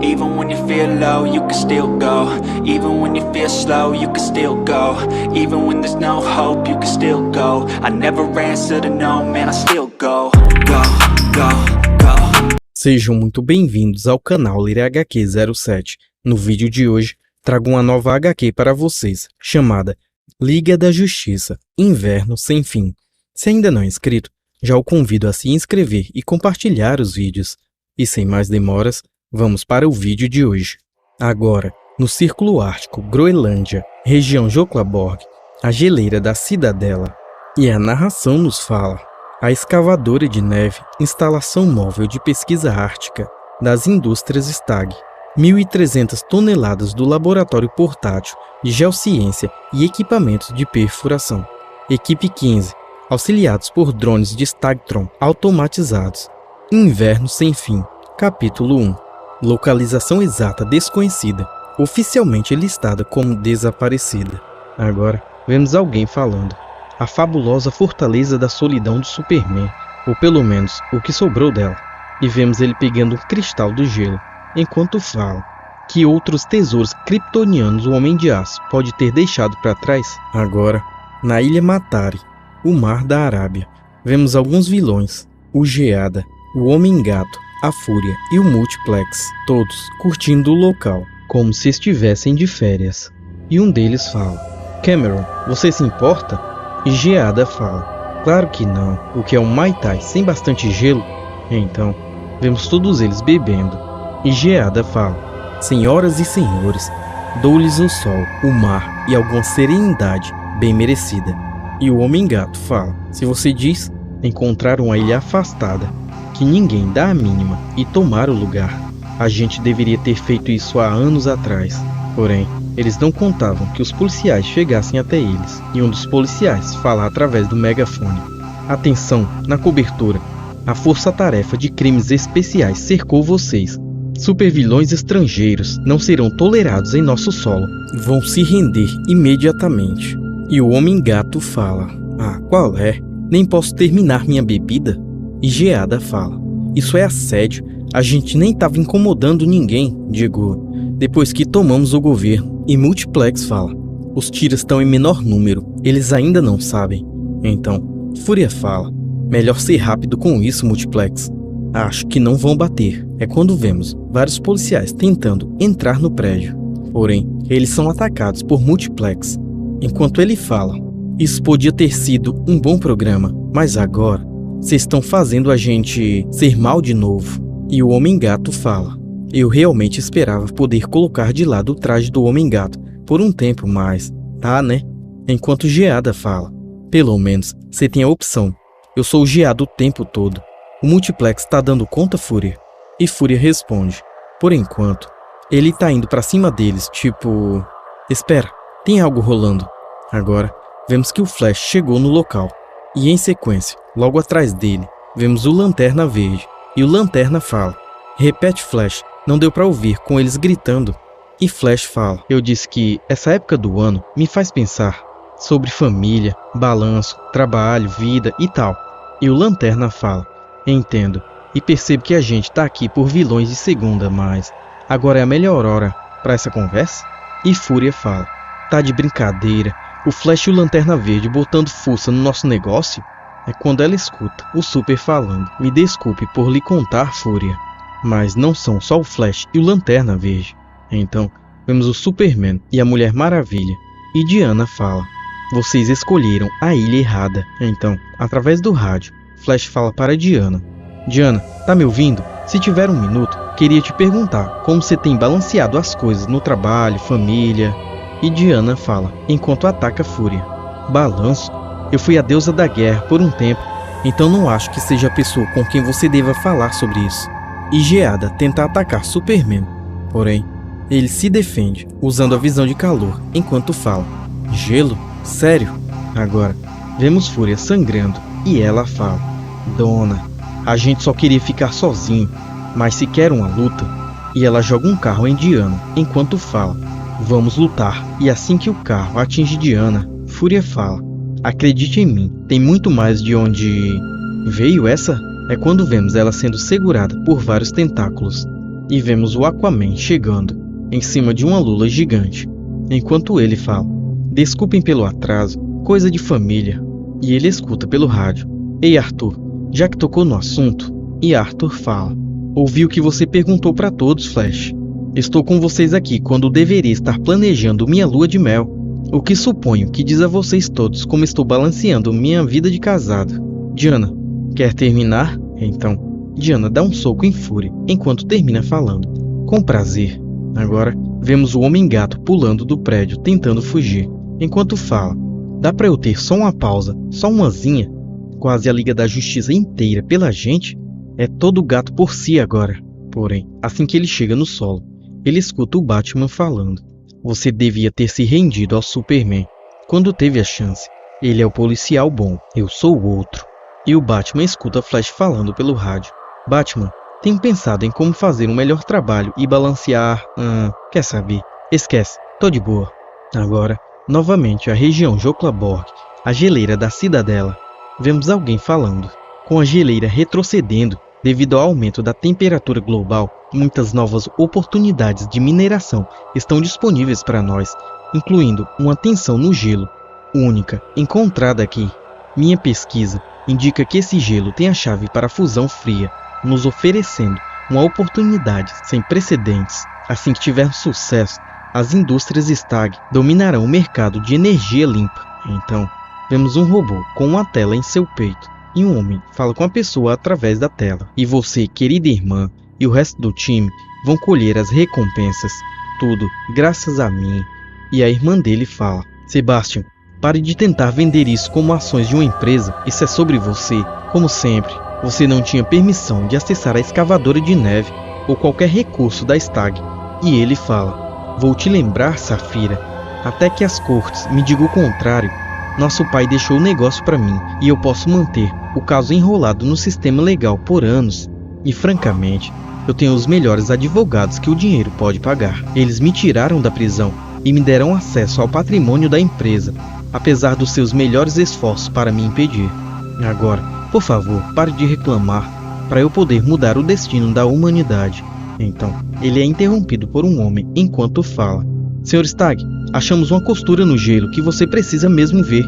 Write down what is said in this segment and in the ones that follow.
Even when you feel low, you can still go. Even when you feel slow, you can still go. Even when there's no hope, you can still go. I never answer to no, man, I still go. Go, go, go. Sejam muito bem-vindos ao canal Ler HQ 07. No vídeo de hoje, trago uma nova HQ para vocês, chamada Liga da Justiça, Inverno Sem Fim. Se ainda não é inscrito, já o convido a se inscrever e compartilhar os vídeos. E sem mais demoras, vamos para o vídeo de hoje. Agora, no Círculo Ártico, Groenlândia, região Joklaborg, a geleira da Cidadela. E a narração nos fala: a escavadora de neve, instalação móvel de pesquisa ártica das indústrias Stag. 1.300 toneladas do laboratório portátil de geociência e equipamentos de perfuração. Equipe 15, auxiliados por drones de Stagtron automatizados. Inverno Sem Fim, capítulo 1. Localização exata desconhecida, oficialmente listada como desaparecida. Agora, vemos alguém falando. A fabulosa fortaleza da solidão do Superman, ou pelo menos o que sobrou dela. E vemos ele pegando um cristal do gelo, enquanto fala. Que outros tesouros kryptonianos o Homem de Aço pode ter deixado para trás? Agora, na Ilha Matari, o Mar da Arábia, vemos alguns vilões. O Geada, o Homem-Gato, a Fúria e o Multiplex, todos curtindo o local, como se estivessem de férias. E um deles fala: Cameron, você se importa? E Geada fala: claro que não, o que é um Mai Tai sem bastante gelo? Então, vemos todos eles bebendo. E Geada fala: senhoras e senhores, dou-lhes o sol, o mar e alguma serenidade bem merecida. E o Homem-Gato fala: se você diz, encontrar uma ilha afastada, que ninguém dá a mínima, e tomar o lugar. A gente deveria ter feito isso há anos atrás. Porém, eles não contavam que os policiais chegassem até eles, e um dos policiais fala através do megafone: atenção, na cobertura, a força-tarefa de crimes especiais cercou vocês. Supervilões estrangeiros não serão tolerados em nosso solo. Vão se render imediatamente. E o Homem-Gato fala: ah, qual é? Nem posso terminar minha bebida? E Geada fala: isso é assédio. A gente nem estava incomodando ninguém, digo, depois que tomamos o governo. E Multiplex fala: os tiros estão em menor número, eles ainda não sabem. Então, Fúria fala: melhor ser rápido com isso, Multiplex. Acho que não vão bater. É quando vemos vários policiais tentando entrar no prédio. Porém, eles são atacados por Multiplex. Enquanto ele fala: isso podia ter sido um bom programa, mas agora vocês estão fazendo a gente ser mal de novo. E o Homem-Gato fala: eu realmente esperava poder colocar de lado o traje do Homem-Gato por um tempo, mas tá, né? Enquanto Geada fala: pelo menos você tem a opção. Eu sou o Geado o tempo todo. O Multiplex tá dando conta, Fúria? E Fúria responde: por enquanto, ele tá indo pra cima deles, tipo... Espera, tem algo rolando. Agora, vemos que o Flash chegou no local. E em sequência, logo atrás dele, vemos o Lanterna Verde. E o Lanterna fala: repete, Flash, não deu pra ouvir com eles gritando. E Flash fala: eu disse que essa época do ano me faz pensar sobre família, balanço, trabalho, vida e tal. E o Lanterna fala: entendo, e percebo que a gente tá aqui por vilões de segunda, mas agora é a melhor hora pra essa conversa? E Fúria fala: tá de brincadeira, o Flash e o Lanterna Verde botando força no nosso negócio? É quando ela escuta o Super falando: me desculpe por lhe contar, Fúria, mas não são só o Flash e o Lanterna Verde. Então, vemos o Superman e a Mulher Maravilha. E Diana fala: vocês escolheram a ilha errada. Então, através do rádio, Flash fala para Diana: Diana, tá me ouvindo? Se tiver um minuto, queria te perguntar como você tem balanceado as coisas no trabalho, família. E Diana fala, enquanto ataca a Fúria: balanço? Eu fui a deusa da guerra por um tempo, então não acho que seja a pessoa com quem você deva falar sobre isso. E Geada tenta atacar Superman, porém, ele se defende usando a visão de calor enquanto fala: gelo? Sério? Agora, vemos Fúria sangrando e ela fala: dona, a gente só queria ficar sozinho, mas se quer uma luta. E ela joga um carro em Diana enquanto fala: vamos lutar. E assim que o carro atinge Diana, Fúria fala: acredite em mim, tem muito mais de onde veio essa. É quando vemos ela sendo segurada por vários tentáculos. e vemos o Aquaman chegando em cima de uma lula gigante. Enquanto ele fala: "Desculpem pelo atraso, coisa de família." E ele escuta pelo rádio: "Ei Arthur, já que tocou no assunto." E Arthur fala: "Ouvi o que você perguntou para todos, Flash. Estou com vocês aqui quando deveria estar planejando minha lua de mel. O que suponho que diz a vocês todos como estou balanceando minha vida de casado. Diana, quer terminar?" Então Diana dá um soco em fúria enquanto termina falando: "Com prazer." Agora vemos o Homem-Gato pulando do prédio tentando fugir. Enquanto fala: "Dá pra eu ter só uma pausa, só umazinha? Quase a Liga da Justiça inteira pela gente? É todo gato por si agora." Porém, assim que ele chega no solo, ele escuta o Batman falando: "Você devia ter se rendido ao Superman quando teve a chance. Ele é o policial bom, eu sou o outro." E o Batman escuta Flash falando pelo rádio: "Batman, tenho pensado em como fazer um melhor trabalho e balancear... quer saber? Esquece, tô de boa." Agora, novamente a região Joklaborg, a geleira da cidadela. Vemos alguém falando: "Com a geleira retrocedendo devido ao aumento da temperatura global, muitas novas oportunidades de mineração estão disponíveis para nós, incluindo uma tensão no gelo, única, encontrada aqui. Minha pesquisa indica que esse gelo tem a chave para a fusão fria, nos oferecendo uma oportunidade sem precedentes. Assim que tivermos sucesso, as indústrias Stag dominarão o mercado de energia limpa." Então, vemos um robô com uma tela em seu peito, e um homem fala com a pessoa através da tela: "E você, querida irmã, e o resto do time vão colher as recompensas. Tudo graças a mim." E a irmã dele fala: "Sebastian, pare de tentar vender isso como ações de uma empresa. Isso é sobre você. Como sempre, você não tinha permissão de acessar a escavadora de neve ou qualquer recurso da Stag." E ele fala: "Vou te lembrar, Safira, até que as cortes me digam o contrário. Nosso pai deixou o negócio para mim e eu posso manter o caso enrolado no sistema legal por anos. E francamente, eu tenho os melhores advogados que o dinheiro pode pagar. Eles me tiraram da prisão e me deram acesso ao patrimônio da empresa, apesar dos seus melhores esforços para me impedir. Agora, por favor, pare de reclamar para eu poder mudar o destino da humanidade." Então, ele é interrompido por um homem enquanto fala: "Sr. Stag, achamos uma costura no gelo que você precisa mesmo ver."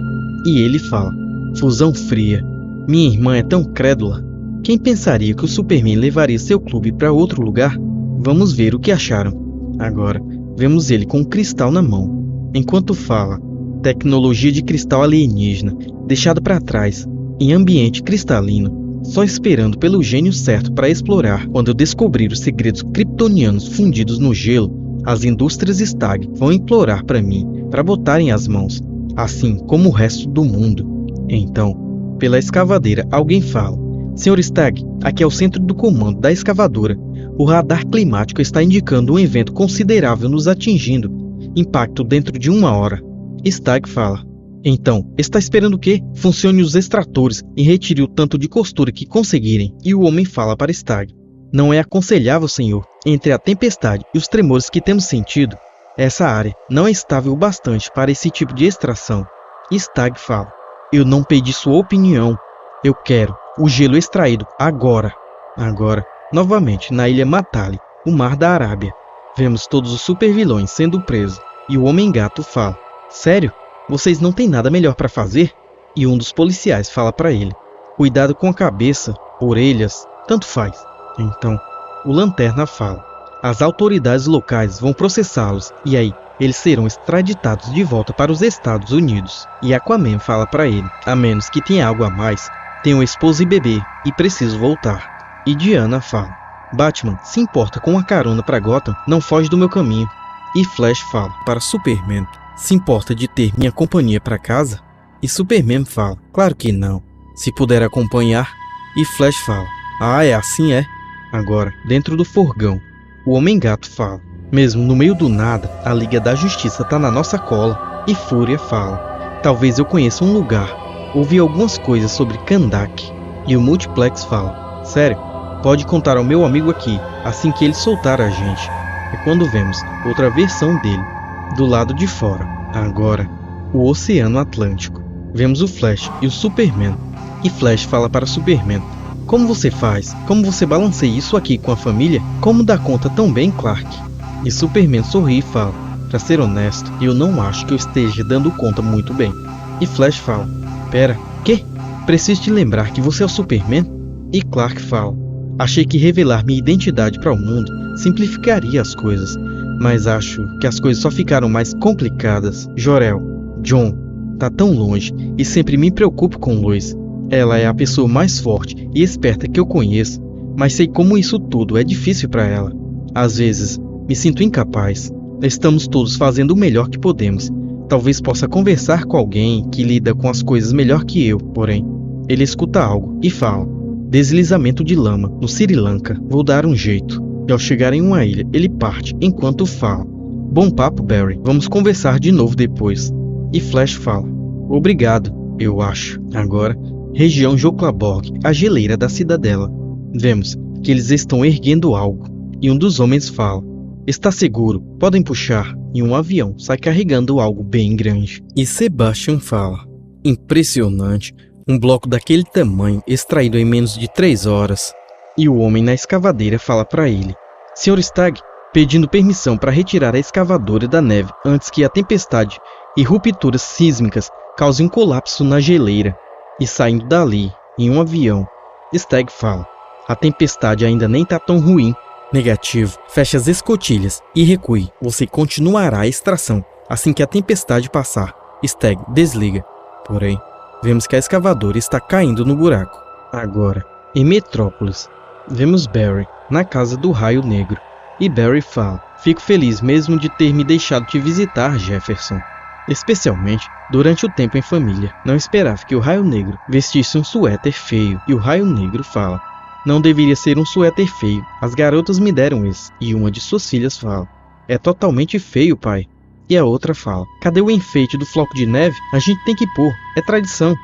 E ele fala: "Fusão fria. Minha irmã é tão crédula. Quem pensaria que o Superman levaria seu clube para outro lugar? Vamos ver o que acharam." Agora, vemos ele com um cristal na mão. Enquanto fala: "Tecnologia de cristal alienígena, deixado para trás, em ambiente cristalino, só esperando pelo gênio certo para explorar. Quando eu descobrir os segredos kryptonianos fundidos no gelo, as indústrias Stag vão implorar para mim, para botarem as mãos, assim como o resto do mundo." Então, pela escavadeira, alguém fala: "Sr. Stag, aqui é o centro do comando da escavadora. O radar climático está indicando um evento considerável nos atingindo. Impacto dentro de 1 hora." Stag fala: "Então, está esperando o quê? Funcione os extratores e retire o tanto de costura que conseguirem." E o homem fala para Stag: "Não é aconselhável, senhor. Entre a tempestade e os tremores que temos sentido, essa área não é estável o bastante para esse tipo de extração." Stag fala: "Eu não pedi sua opinião. Eu quero o gelo extraído agora." Agora, novamente na ilha Matali, o mar da Arábia, vemos todos os supervilões sendo presos. E o Homem-Gato fala: "Sério? Vocês não têm nada melhor para fazer?" E um dos policiais fala para ele: "Cuidado com a cabeça, orelhas, tanto faz." Então, o Lanterna fala: "As autoridades locais vão processá-los e aí eles serão extraditados de volta para os Estados Unidos." E Aquaman fala para ele: "A menos que tenha algo a mais, tenho esposa e bebê e preciso voltar." E Diana fala: "Batman, se importa com uma carona para Gotham, não foge do meu caminho." E Flash fala para Superman: "Se importa de ter minha companhia para casa?" E Superman fala: "Claro que não, se puder acompanhar." E Flash fala: "Ah, é assim é?" Agora, dentro do furgão, o Homem-Gato fala: "Mesmo no meio do nada, a Liga da Justiça tá na nossa cola." E Fúria fala: "Talvez eu conheça um lugar. Ouvi algumas coisas sobre Kandak." E o Multiplex fala: "Sério? Pode contar ao meu amigo aqui, assim que ele soltar a gente." É quando vemos outra versão dele, do lado de fora. Agora, o Oceano Atlântico. Vemos o Flash e o Superman. E Flash fala para Superman: Como você faz? Como você balanceia isso aqui com a família? Como dá conta tão bem, Clark? E Superman sorri e fala: pra ser honesto, eu não acho que eu esteja dando conta muito bem. E Flash fala: pera, quê? Preciso te lembrar que você é o Superman? E Clark fala: achei que revelar minha identidade para o mundo simplificaria as coisas, mas acho que as coisas só ficaram mais complicadas. Jor-El, John, tá tão longe e sempre me preocupo com Lois. Ela é a pessoa mais forte e esperta que eu conheço, mas sei como isso tudo é difícil para ela. Às vezes, me sinto incapaz. Estamos todos fazendo o melhor que podemos. Talvez possa conversar com alguém que lida com as coisas melhor que eu, porém. Ele escuta algo e fala: deslizamento de lama, no Sri Lanka. Vou dar um jeito. E ao chegar em uma ilha, ele parte enquanto fala: bom papo, Barry. Vamos conversar de novo depois. E Flash fala: obrigado, eu acho. Agora, região Joklaborg, a geleira da cidadela. Vemos que eles estão erguendo algo. E um dos homens fala: está seguro, podem puxar. E um avião sai carregando algo bem grande. E Sebastian fala: impressionante. Um bloco daquele tamanho extraído em menos de 3 horas. E o homem na escavadeira fala para ele: Sr. Stagg, pedindo permissão para retirar a escavadora da neve antes que a tempestade e rupturas sísmicas causem um colapso na geleira. E saindo dali, em um avião, Stagg fala: a tempestade ainda nem tá tão ruim. Negativo, feche as escotilhas e recue. Você continuará a extração assim que a tempestade passar. Stagg desliga. Porém, vemos que a escavadora está caindo no buraco. Agora, em Metrópolis, vemos Barry na casa do Raio Negro. E Barry fala: fico feliz mesmo de ter me deixado te visitar, Jefferson. Especialmente durante o tempo em família. Não esperava que o Raio Negro vestisse um suéter feio. E o Raio Negro fala: não deveria ser um suéter feio. As garotas me deram esse. E uma de suas filhas fala: é totalmente feio, pai. E a outra fala: cadê o enfeite do floco de neve? A gente tem que pôr, é tradição.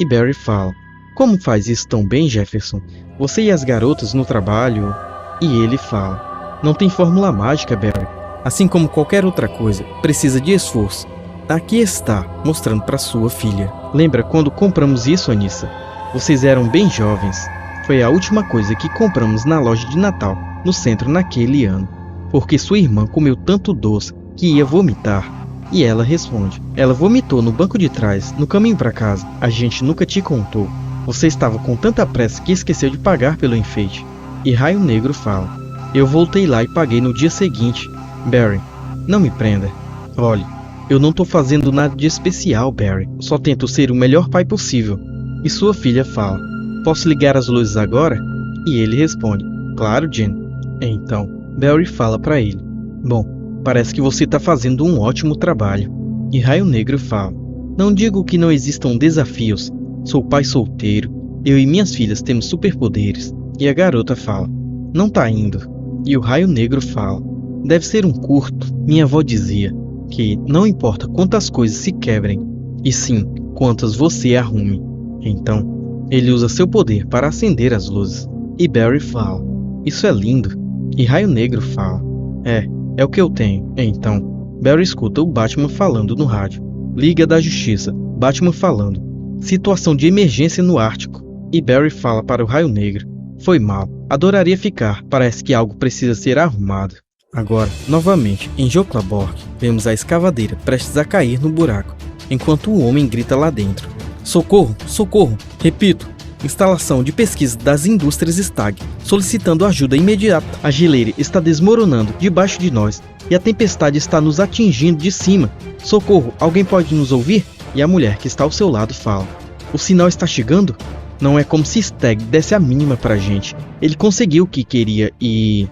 E Barry fala: como faz isso tão bem, Jefferson? Você e as garotas no trabalho? E ele fala: não tem fórmula mágica, Barry. Assim como qualquer outra coisa, precisa de esforço. Aqui está, mostrando para sua filha. Lembra quando compramos isso, Anissa? Vocês eram bem jovens. Foi a última coisa que compramos na loja de Natal, no centro naquele ano. Porque sua irmã comeu tanto doce que ia vomitar. E ela responde: ela vomitou no banco de trás, no caminho para casa. A gente nunca te contou. Você estava com tanta pressa que esqueceu de pagar pelo enfeite. E Raio Negro fala: eu voltei lá e paguei no dia seguinte. Barry, não me prenda. Olhe, eu não tô fazendo nada de especial, Barry. Só tento ser o melhor pai possível. E sua filha fala: posso ligar as luzes agora? E ele responde: claro, Jen. Então, Barry fala para ele: bom, parece que você tá fazendo um ótimo trabalho. E Raio Negro fala: não digo que não existam desafios. Sou pai solteiro. Eu e minhas filhas temos superpoderes. E a garota fala: não tá indo. E o Raio Negro fala: deve ser um curto. Minha avó dizia que não importa quantas coisas se quebrem, e sim quantas você arrume. Então, ele usa seu poder para acender as luzes. E Barry fala: isso é lindo. E Raio Negro fala: é o que eu tenho. Então, Barry escuta o Batman falando no rádio. Liga da Justiça, Batman falando: situação de emergência no Ártico. E Barry fala para o Raio Negro: foi mal, adoraria ficar, parece que algo precisa ser arrumado. Agora, novamente, em Joklaborg, vemos a escavadeira prestes a cair no buraco, enquanto o homem grita lá dentro: socorro, socorro, repito, instalação de pesquisa das indústrias Stagg, solicitando ajuda imediata. A geleira está desmoronando debaixo de nós e a tempestade está nos atingindo de cima. Socorro, alguém pode nos ouvir? E a mulher que está ao seu lado fala: o sinal está chegando? Não é como se Stagg desse a mínima pra gente. Ele conseguiu o que queria e...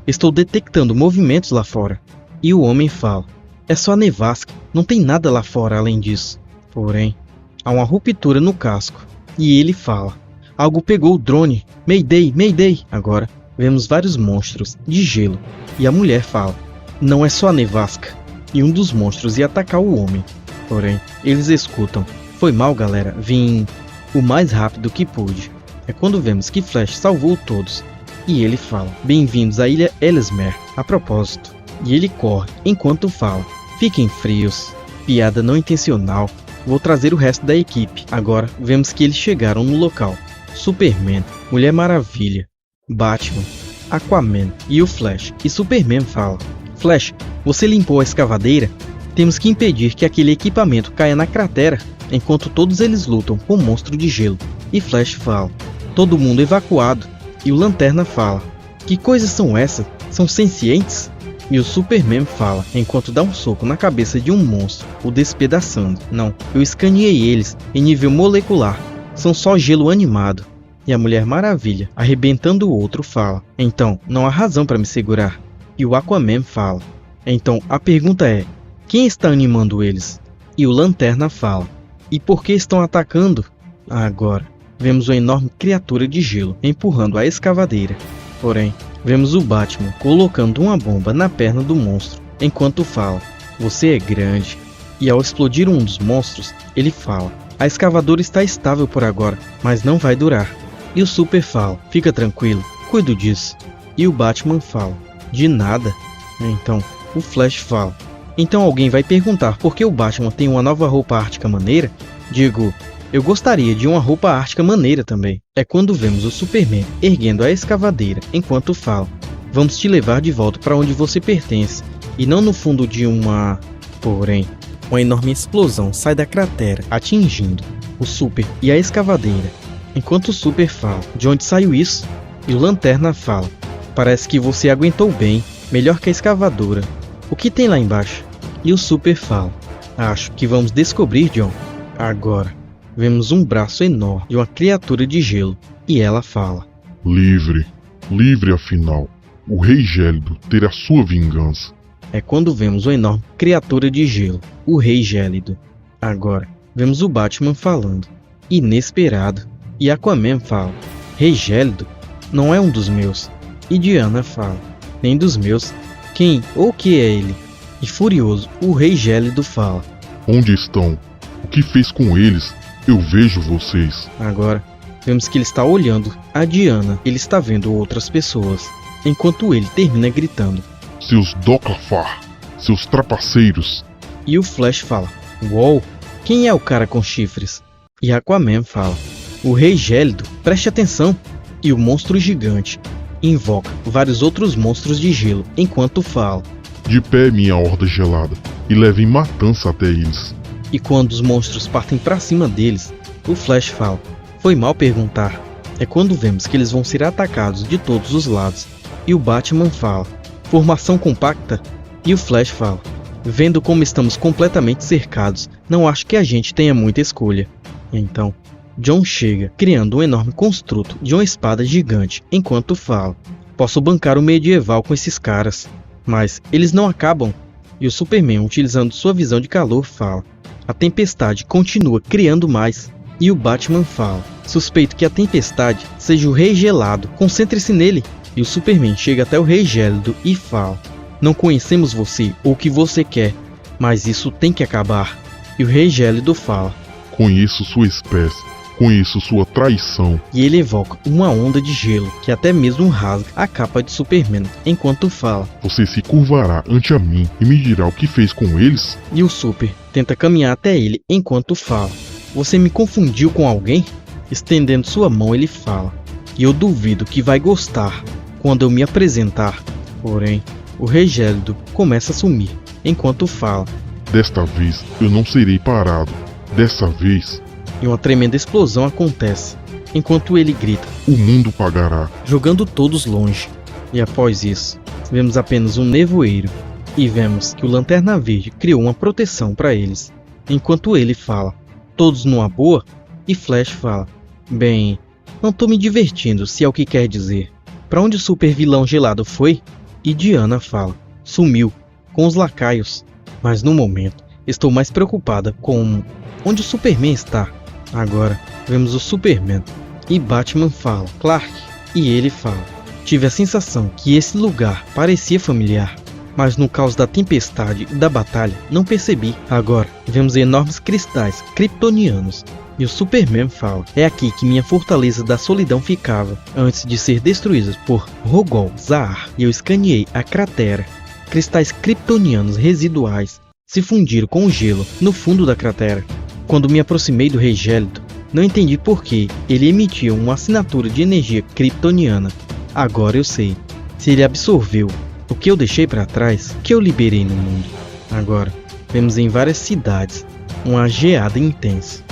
Estou detectando movimentos lá fora. E o homem fala: é só a nevasca, não tem nada lá fora além disso. Porém, há uma ruptura no casco. E ele fala: algo pegou o drone, Mayday, Mayday. Agora, vemos vários monstros de gelo. E a mulher fala: não é só a nevasca. E um dos monstros ia atacar o homem. Porém, eles escutam: foi mal, galera, vim o mais rápido que pude. É quando vemos que Flash salvou todos. E ele fala: bem-vindos à Ilha Ellesmere, a propósito. E ele corre enquanto fala: fiquem frios. Piada não intencional. Vou trazer o resto da equipe. Agora vemos que eles chegaram no local. Superman, Mulher Maravilha, Batman, Aquaman e o Flash. E Superman fala: Flash, você limpou a escavadeira? Temos que impedir que aquele equipamento caia na cratera enquanto todos eles lutam com o monstro de gelo. E Flash fala: todo mundo evacuado. E o Lanterna fala: que coisas são essas? São sencientes? E o Superman fala, enquanto dá um soco na cabeça de um monstro, o despedaçando: não, eu escaneei eles em nível molecular, são só gelo animado. E a Mulher Maravilha, arrebentando o outro, fala: então, não há razão para me segurar. E o Aquaman fala: então, a pergunta é, quem está animando eles? E o Lanterna fala: e por que estão atacando? Agora, vemos uma enorme criatura de gelo empurrando a escavadeira. Porém, vemos o Batman colocando uma bomba na perna do monstro, enquanto fala: você é grande. E ao explodir um dos monstros, ele fala: a escavadora está estável por agora, mas não vai durar. E o Super fala: fica tranquilo, cuido disso. E o Batman fala: de nada. Então, o Flash fala: então alguém vai perguntar por que o Batman tem uma nova roupa ártica maneira? Digo, eu gostaria de uma roupa ártica maneira também. É quando vemos o Superman erguendo a escavadeira, enquanto fala: vamos te levar de volta para onde você pertence, e não no fundo de uma... Porém, uma enorme explosão sai da cratera, atingindo o Super e a escavadeira. Enquanto o Super fala: de onde saiu isso? E o Lanterna fala: parece que você aguentou bem, melhor que a escavadora. O que tem lá embaixo? E o Super fala: acho que vamos descobrir, John. Agora, vemos um braço enorme de uma criatura de gelo, e ela fala: livre, livre afinal. O Rei Gélido terá sua vingança. É quando vemos uma enorme criatura de gelo, o Rei Gélido. Agora, vemos o Batman falando: inesperado. E Aquaman fala: Rei Gélido não é um dos meus. E Diana fala: nem dos meus. Quem ou que é ele? E furioso, o Rei Gélido fala: onde estão? O que fez com eles? Eu vejo vocês. Agora, vemos que ele está olhando a Diana. Ele está vendo outras pessoas, enquanto ele termina gritando: seus Docafar, seus trapaceiros. E o Flash fala: uou, quem é o cara com chifres? E Aquaman fala: o Rei Gélido, preste atenção. E o monstro gigante invoca vários outros monstros de gelo, enquanto fala: de pé, minha horda gelada, e levem matança até eles. E quando os monstros partem para cima deles, o Flash fala: foi mal perguntar. É quando vemos que eles vão ser atacados de todos os lados. E o Batman fala: formação compacta. E o Flash fala: vendo como estamos completamente cercados, não acho que a gente tenha muita escolha. Então, John chega, criando um enorme construto de uma espada gigante, enquanto fala: posso bancar o medieval com esses caras. Mas eles não acabam. E o Superman, utilizando sua visão de calor, fala: a tempestade continua criando mais. E o Batman fala: suspeito que a tempestade seja o Rei Gelado, concentre-se nele. E o Superman chega até o Rei Gélido e fala: não conhecemos você ou o que você quer, mas isso tem que acabar. E o Rei Gélido fala: conheço sua espécie, conheço sua traição. E ele evoca uma onda de gelo que até mesmo rasga a capa de Superman, enquanto fala: você se curvará ante a mim e me dirá o que fez com eles? E o Super tenta caminhar até ele enquanto fala: você me confundiu com alguém? Estendendo sua mão, ele fala: e eu duvido que vai gostar quando eu me apresentar. Porém, o Rei Gélido começa a sumir, enquanto fala: desta vez eu não serei parado. Dessa vez... E uma tremenda explosão acontece, enquanto ele grita: o mundo pagará, jogando todos longe. E após isso, vemos apenas um nevoeiro, e vemos que o Lanterna Verde criou uma proteção para eles, enquanto ele fala: todos numa boa? E Flash fala: bem, não tô me divertindo, se é o que quer dizer. Para onde o super vilão gelado foi? E Diana fala: sumiu, com os lacaios. Mas no momento, estou mais preocupada com onde o Superman está. Agora, vemos o Superman. E Batman fala: Clark. E ele fala: tive a sensação que esse lugar parecia familiar, mas no caos da tempestade e da batalha não percebi. Agora, vemos enormes cristais kryptonianos. E o Superman fala: é aqui que minha fortaleza da solidão ficava, antes de ser destruída por Rogol Zaar. E eu escaneei a cratera. Cristais kryptonianos residuais se fundiram com o gelo no fundo da cratera. Quando me aproximei do Rei Gélido, Não entendi por que ele emitia uma assinatura de energia kryptoniana. Agora eu sei. Se ele absorveu o que eu deixei para trás, que eu liberei no mundo. Agora, vemos em várias cidades uma geada intensa.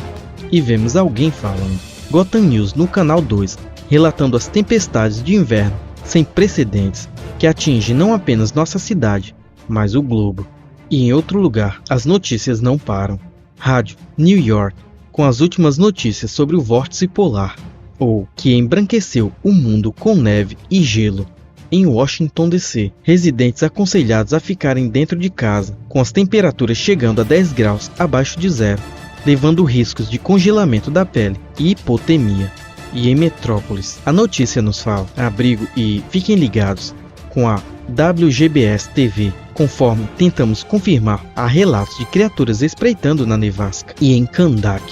E vemos alguém falando. Gotham News no canal 2, relatando as tempestades de inverno sem precedentes que atingem não apenas nossa cidade, mas o globo. E em outro lugar, as notícias não param. Rádio New York, com as últimas notícias sobre o vórtice polar, ou que embranqueceu o mundo com neve e gelo. Em Washington DC, residentes aconselhados a ficarem dentro de casa, com as temperaturas chegando a 10 graus abaixo de zero, levando riscos de congelamento da pele e hipotermia. E em Metrópolis, a notícia nos fala: abrigo e fiquem ligados com a WGBS TV, conforme tentamos confirmar há relatos de criaturas espreitando na nevasca. E em Kandak,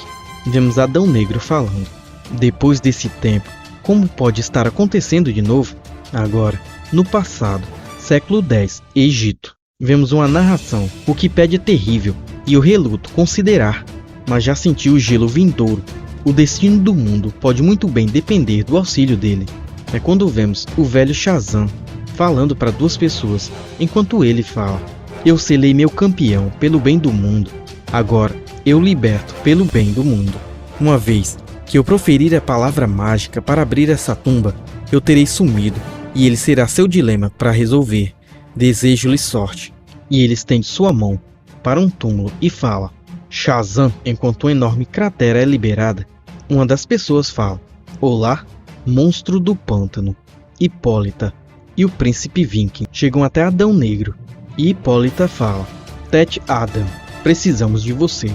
vemos Adão Negro falando: depois desse tempo, como pode estar acontecendo de novo? Agora, no passado, século X, Egito, vemos uma narração: o que pede é terrível, e eu reluto considerar, mas já senti o gelo vindouro. O destino do mundo pode muito bem depender do auxílio dele. É quando vemos o velho Shazam falando para duas pessoas, enquanto ele fala: eu selei meu campeão pelo bem do mundo, agora eu liberto pelo bem do mundo. Uma vez que eu proferir a palavra mágica para abrir essa tumba, eu terei sumido, e ele será seu dilema para resolver. Desejo-lhe sorte. E ele estende sua mão para um túmulo e fala: Shazam. Enquanto uma enorme cratera é liberada, uma das pessoas fala: olá, monstro do pântano. Hipólita e o príncipe Viking chegam até Adão Negro, e Hipólita fala: Tete Adam, precisamos de você.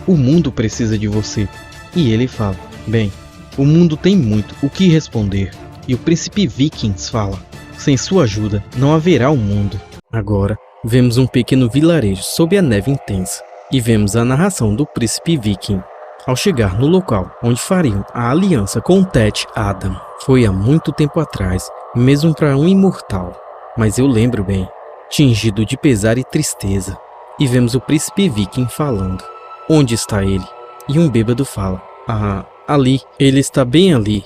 O mundo precisa de você. E ele fala: bem, o mundo tem muito o que responder. E o príncipe Vikings fala: sem sua ajuda não haverá um mundo. Agora vemos um pequeno vilarejo sob a neve intensa, e vemos a narração do príncipe Viking ao chegar no local onde fariam a aliança com o Tete Adam. Foi há muito tempo atrás, mesmo para um imortal, mas eu lembro bem, tingido de pesar e tristeza. E vemos o príncipe Viking falando: onde está ele? E um bêbado fala: ah, ali, ele está bem ali.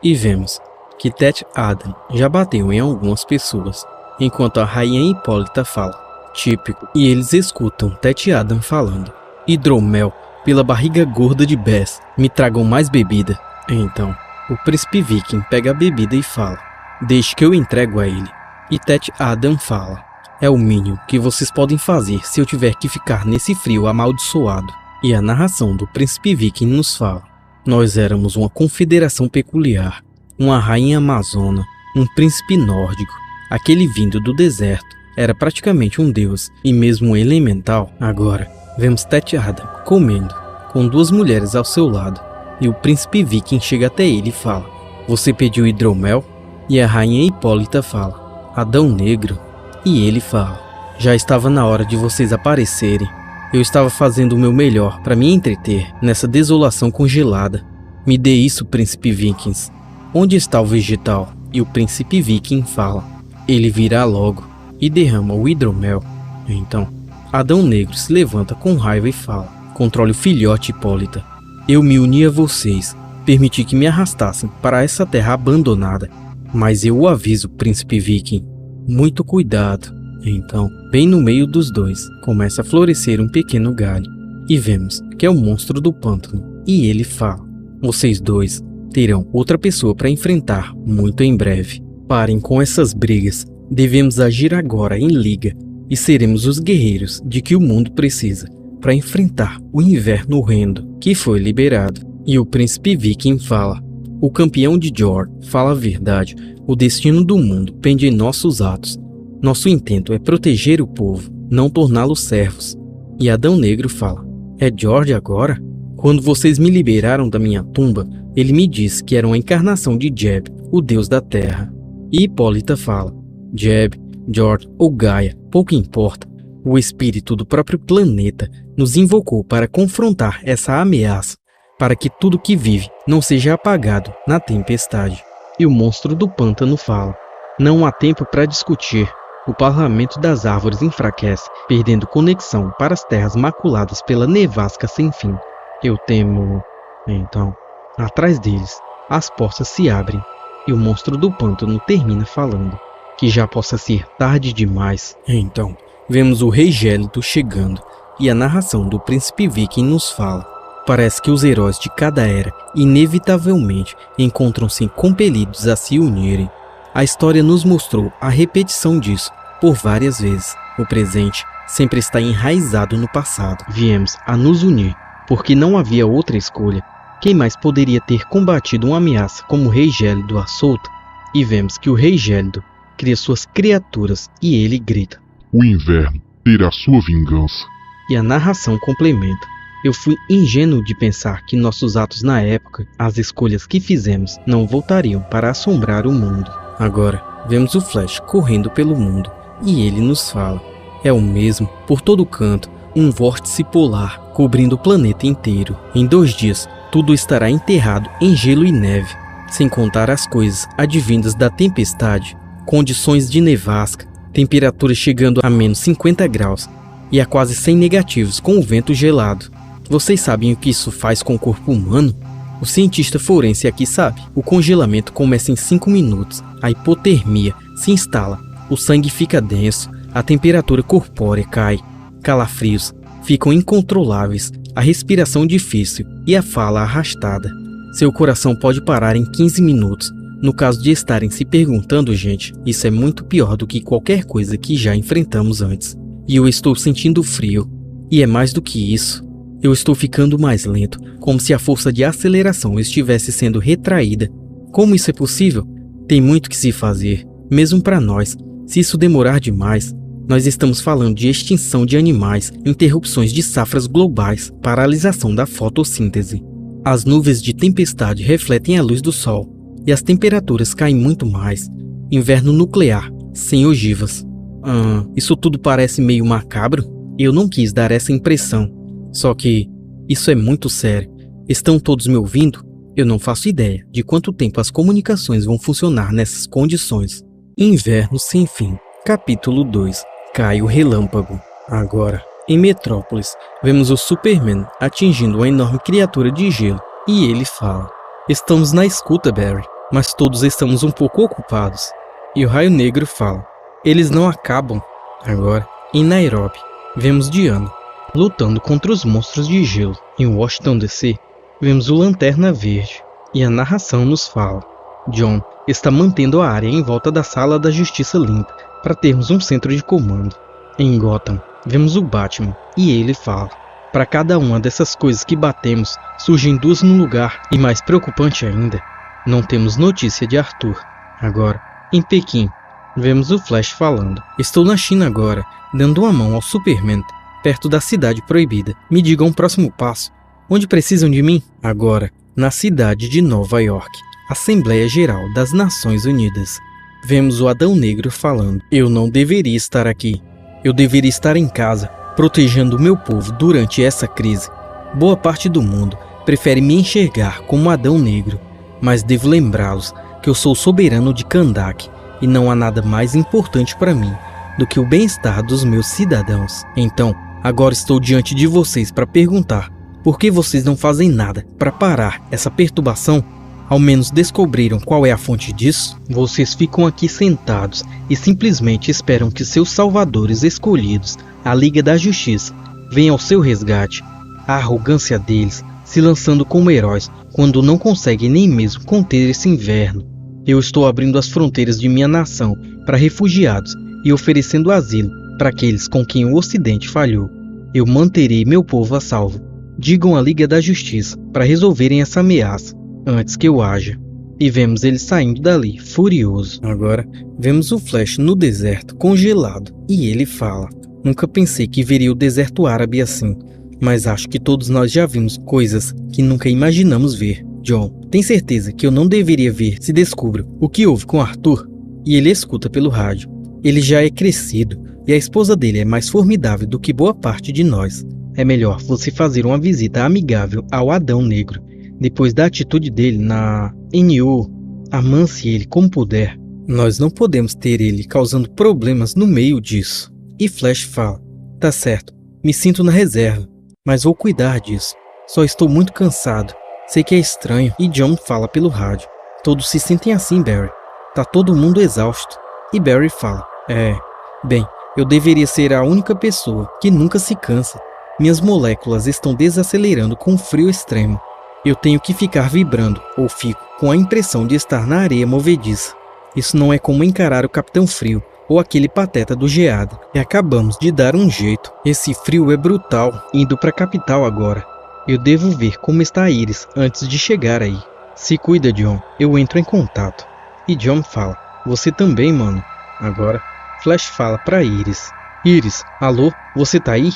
E vemos que Tete Adam já bateu em algumas pessoas, enquanto a rainha Hipólita fala: típico. E eles escutam Tete Adam falando: hidromel, pela barriga gorda de Bess, me tragam mais bebida. Então, o príncipe Viking pega a bebida e fala: deixe que eu entrego a ele. E Tete Adam fala: é o mínimo que vocês podem fazer se eu tiver que ficar nesse frio amaldiçoado. E a narração do príncipe Viking nos fala: nós éramos uma confederação peculiar, uma rainha amazona, um príncipe nórdico. Aquele vindo do deserto era praticamente um deus e mesmo um elemental. Agora vemos Tete Adam comendo, com duas mulheres ao seu lado, e o príncipe Viking chega até ele e fala: você pediu hidromel? E a rainha Hipólita fala: Adão Negro. E ele fala: já estava na hora de vocês aparecerem. Eu estava fazendo o meu melhor para me entreter nessa desolação congelada. Me dê isso, príncipe Vikings. Onde está o vegetal? E o príncipe Viking fala: ele virá logo. E derrama o hidromel. Então, Adão Negro se levanta com raiva e fala: controle o filhote, Hipólita. Eu me uni a vocês, permiti que me arrastassem para essa terra abandonada. Mas eu o aviso, príncipe Viking, muito cuidado. Então, bem no meio dos dois, começa a florescer um pequeno galho. E vemos que é o monstro do pântano. E ele fala: vocês dois terão outra pessoa para enfrentar muito em breve. Parem com essas brigas. Devemos agir agora em liga e seremos os guerreiros de que o mundo precisa para enfrentar o inverno horrendo que foi liberado. E o príncipe Viking fala: o campeão de Jor fala a verdade. O destino do mundo pende em nossos atos. Nosso intento é proteger o povo, não torná-los servos. E Adão Negro fala: é George agora? Quando vocês me liberaram da minha tumba, ele me disse que era uma encarnação de Jeb, o deus da terra. E Hipólita fala: Jeb, George ou Gaia, pouco importa. O espírito do próprio planeta nos invocou para confrontar essa ameaça, para que tudo que vive não seja apagado na tempestade. E o monstro do pântano fala: não há tempo para discutir. O parlamento das árvores enfraquece, perdendo conexão para as terras maculadas pela nevasca sem fim. Eu temo... Então, Atrás deles, as portas se abrem e o monstro do pântano termina falando que já possa ser tarde demais. Então, vemos o Rei Gélido chegando e a narração do Príncipe Viking nos fala. Parece que os heróis de cada era inevitavelmente encontram-se compelidos a se unirem. A história nos mostrou a repetição disso por várias vezes. O presente sempre está enraizado no passado. Viemos a nos unir porque não havia outra escolha. Quem mais poderia ter combatido uma ameaça como o Rei Gélido à solta? E vemos que o Rei Gélido cria suas criaturas e ele grita: O inverno terá sua vingança. E a narração complementa: eu fui ingênuo de pensar que nossos atos na época, as escolhas que fizemos, não voltariam para assombrar o mundo. Agora, vemos o Flash correndo pelo mundo e ele nos fala. É o mesmo, por todo canto, um vórtice polar cobrindo o planeta inteiro. Em 2 dias, tudo estará enterrado em gelo e neve, sem contar as coisas advindas da tempestade, condições de nevasca, temperaturas chegando a menos 50 graus e a quase 100 negativos com o vento gelado. Vocês sabem o que isso faz com o corpo humano? O cientista forense aqui sabe. O congelamento começa em 5 minutos, a hipotermia se instala, o sangue fica denso, a temperatura corpórea cai, calafrios ficam incontroláveis, a respiração difícil e a fala arrastada. Seu coração pode parar em 15 minutos. No caso de estarem se perguntando, gente, isso é muito pior do que qualquer coisa que já enfrentamos antes. E eu estou sentindo frio. E é mais do que isso. Eu estou ficando mais lento, como se a força de aceleração estivesse sendo retraída. Como isso é possível? Tem muito que se fazer, mesmo para nós. Se isso demorar demais, nós estamos falando de extinção de animais, interrupções de safras globais, paralisação da fotossíntese. As nuvens de tempestade refletem a luz do sol, e as temperaturas caem muito mais. Inverno nuclear, sem ogivas. Isso tudo parece meio macabro? Eu não quis dar essa impressão. Só que isso é muito sério. Estão todos me ouvindo? Eu não faço ideia de quanto tempo as comunicações vão funcionar nessas condições. Inverno sem fim. Capítulo 2. Cai o relâmpago. Agora, em Metrópolis, vemos o Superman atingindo uma enorme criatura de gelo. E ele fala: estamos na escuta, Barry, mas todos estamos um pouco ocupados. E o Raio Negro fala: eles não acabam. Agora, em Nairobi, vemos Diana lutando contra os monstros de gelo. Em Washington DC, vemos o Lanterna Verde. E a narração nos fala: John está mantendo a área em volta da Sala da Justiça limpa, para termos um centro de comando. Em Gotham, vemos o Batman, e ele fala: para cada uma dessas coisas que batemos, surgem 2 no lugar, e mais preocupante ainda, não temos notícia de Arthur. Agora, em Pequim, vemos o Flash falando: estou na China agora, dando uma mão ao Superman, perto da Cidade Proibida. Me digam o próximo passo. Onde precisam de mim? Agora, na cidade de Nova York, Assembleia Geral das Nações Unidas. Vemos o Adão Negro falando: eu não deveria estar aqui. Eu deveria estar em casa, protegendo o meu povo durante essa crise. Boa parte do mundo prefere me enxergar como Adão Negro, mas devo lembrá-los que eu sou soberano de Kandak e não há nada mais importante para mim do que o bem-estar dos meus cidadãos. Então, agora estou diante de vocês para perguntar: por que vocês não fazem nada para parar essa perturbação? Ao menos descobriram qual é a fonte disso? Vocês ficam aqui sentados e simplesmente esperam que seus salvadores escolhidos, a Liga da Justiça, venham ao seu resgate. A arrogância deles, se lançando como heróis quando não conseguem nem mesmo conter esse inverno. Eu estou abrindo as fronteiras de minha nação para refugiados e oferecendo asilo para aqueles com quem o Ocidente falhou. Eu manterei meu povo a salvo. Digam à Liga da Justiça para resolverem essa ameaça antes que eu haja. E vemos ele saindo dali, furioso. Agora, vemos o Flash no deserto, congelado, e ele fala: nunca pensei que veria o deserto árabe assim, mas acho que todos nós já vimos coisas que nunca imaginamos ver. John, tem certeza que eu não deveria ver se descubro o que houve com Arthur? E ele escuta pelo rádio: ele já é crescido, e a esposa dele é mais formidável do que boa parte de nós. É melhor você fazer uma visita amigável ao Adão Negro. Depois da atitude dele na NU, amance ele como puder. Nós não podemos ter ele causando problemas no meio disso. E Flash fala: tá certo, me sinto na reserva, mas vou cuidar disso. Só estou muito cansado. Sei que é estranho. E John fala pelo rádio. Todos se sentem assim, Barry. Tá todo mundo exausto. E Barry fala. Bem, eu deveria ser a única pessoa que nunca se cansa. Minhas moléculas estão desacelerando com um frio extremo. Eu tenho que ficar vibrando, ou fico com a impressão de estar na areia movediça. Isso não é como encarar o Capitão Frio ou aquele pateta do geado. E acabamos de dar um jeito. Esse frio é brutal. Indo pra capital agora. Eu devo ver como está a Iris antes de chegar aí. Se cuida, John. Eu entro em contato. E John fala. Você também, mano. Agora, Flash fala pra Iris. Iris, alô? Você tá aí?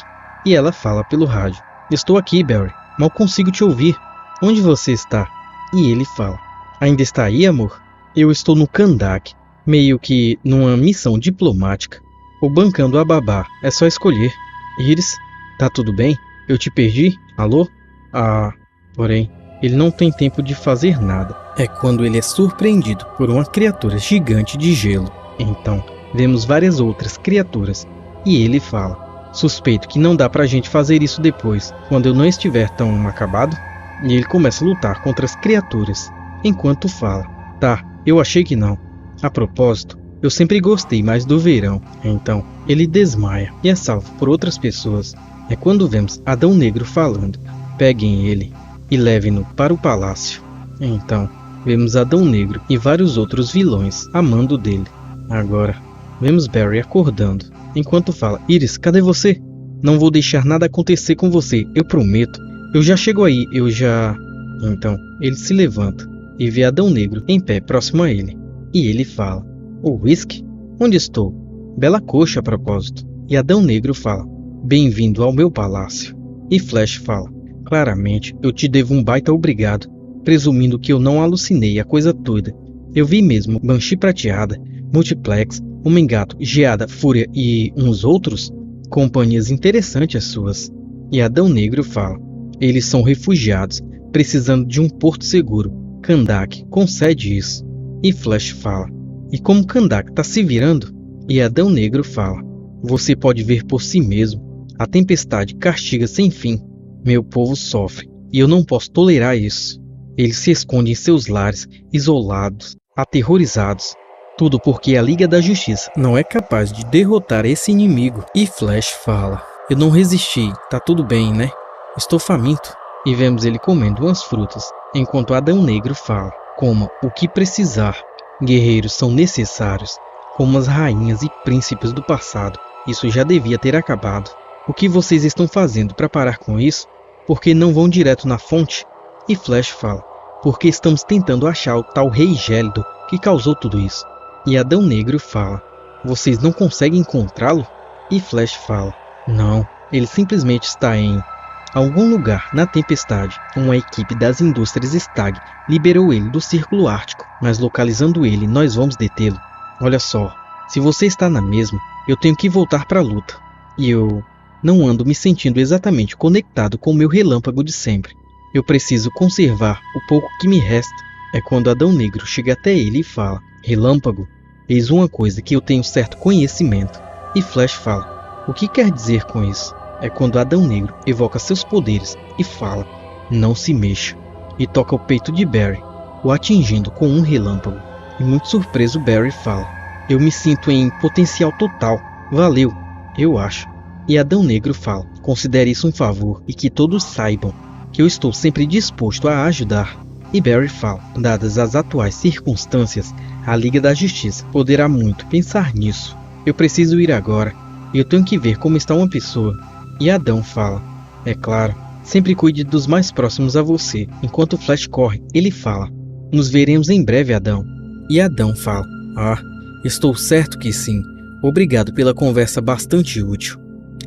E ela fala pelo rádio. Estou aqui, Barry. Mal consigo te ouvir. Onde você está? E ele fala. Ainda está aí, amor? Eu estou no Kandak. Meio que numa missão diplomática. Ou bancando a babá. É só escolher. Iris, tá tudo bem? Eu te perdi? Alô? Porém, ele não tem tempo de fazer nada. É quando ele é surpreendido por uma criatura gigante de gelo. Então, vemos várias outras criaturas. E ele fala. Suspeito que não dá pra gente fazer isso depois, quando eu não estiver tão acabado. E ele começa a lutar contra as criaturas, enquanto fala. Tá, eu achei que não. A propósito, eu sempre gostei mais do verão. Então, ele desmaia e é salvo por outras pessoas. É quando vemos Adão Negro falando. Peguem ele e levem-no para o palácio. Então, vemos Adão Negro e vários outros vilões amando dele. Agora, vemos Barry acordando, enquanto fala. Iris, cadê você? Não vou deixar nada acontecer com você, eu prometo. Eu já chego aí, Então, ele se levanta e vê Adão Negro em pé próximo a ele. E ele fala. O Whisky? Onde estou? Bela coxa a propósito. E Adão Negro fala. Bem-vindo ao meu palácio. E Flash fala. Claramente, eu te devo um baita obrigado, presumindo que eu não alucinei a coisa toda. Eu vi mesmo Banshee Prateada, Multiplex, Homem-Gato, Geada, Fúria e uns outros. Companhias interessantes as suas. E Adão Negro fala. Eles são refugiados, precisando de um porto seguro. Kandak concede isso. E Flash fala. E como Kandak tá se virando? E Adão Negro fala. Você pode ver por si mesmo. A tempestade castiga sem fim. Meu povo sofre, e eu não posso tolerar isso. Eles se escondem em seus lares, isolados, aterrorizados. Tudo porque a Liga da Justiça não é capaz de derrotar esse inimigo. E Flash fala. Eu não resisti, tá tudo bem, né? Estou faminto. E vemos ele comendo umas frutas, enquanto Adão Negro fala. Coma o que precisar. Guerreiros são necessários, como as rainhas e príncipes do passado. Isso já devia ter acabado. O que vocês estão fazendo para parar com isso? Por que não vão direto na fonte? E Flash fala. Porque estamos tentando achar o tal Rei Gélido que causou tudo isso. E Adão Negro fala. Vocês não conseguem encontrá-lo? E Flash fala. Não, ele simplesmente está em algum lugar na tempestade. Uma equipe das indústrias Stag liberou ele do Círculo Ártico, mas localizando ele, nós vamos detê-lo. Olha só, se você está na mesma, eu tenho que voltar para a luta. E eu não ando me sentindo exatamente conectado com o meu relâmpago de sempre. Eu preciso conservar o pouco que me resta. É quando Adão Negro chega até ele e fala. Relâmpago? Eis uma coisa que eu tenho certo conhecimento. E Flash fala. O que quer dizer com isso? É quando Adão Negro evoca seus poderes e fala. Não se mexa. E toca o peito de Barry, o atingindo com um relâmpago. E muito surpreso Barry fala. Eu me sinto em potencial total. Valeu, eu acho. E Adão Negro fala. Considere isso um favor e que todos saibam que eu estou sempre disposto a ajudar. E Barry fala. Dadas as atuais circunstâncias, a Liga da Justiça poderá muito pensar nisso. Eu preciso ir agora. Eu tenho que ver como está uma pessoa. E Adão fala. É claro, sempre cuide dos mais próximos a você. Enquanto o Flash corre, ele fala. Nos veremos em breve, Adão. E Adão fala. Estou certo que sim. Obrigado pela conversa bastante útil.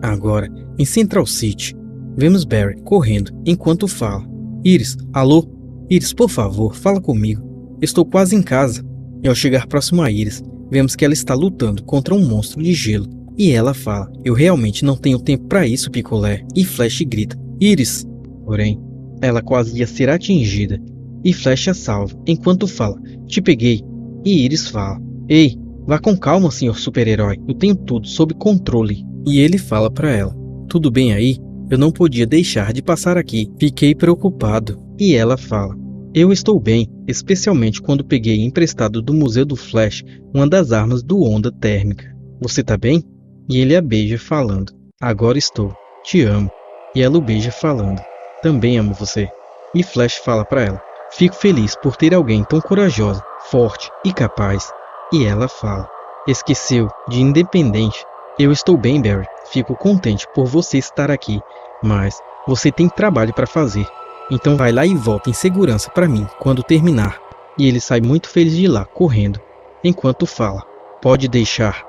Agora, em Central City, vemos Barry correndo enquanto fala. Iris, alô? Iris, por favor, fala comigo. Estou quase em casa. E ao chegar próximo a Iris, vemos que ela está lutando contra um monstro de gelo. E ela fala, eu realmente não tenho tempo para isso, Picolé. E Flash grita, Iris! Porém, ela quase ia ser atingida. E Flash a salva, enquanto fala, te peguei. E Iris fala, ei, vá com calma, senhor super-herói. Eu tenho tudo sob controle. E ele fala para ela, tudo bem aí? Eu não podia deixar de passar aqui. Fiquei preocupado. e ela fala: eu estou bem, especialmente quando peguei emprestado do Museu do Flash uma das armas do Onda Térmica. Você tá bem? E ele a beija falando: agora estou, te amo. E ela o beija falando: também amo você. E Flash fala pra ela: fico feliz por ter alguém tão corajosa, forte e capaz. E ela fala: esqueceu de independente. Eu estou bem, Barry. Fico contente por você estar aqui, mas você tem trabalho para fazer. Então vai lá e volta em segurança para mim quando terminar. E ele sai muito feliz de lá, correndo, enquanto fala: pode deixar.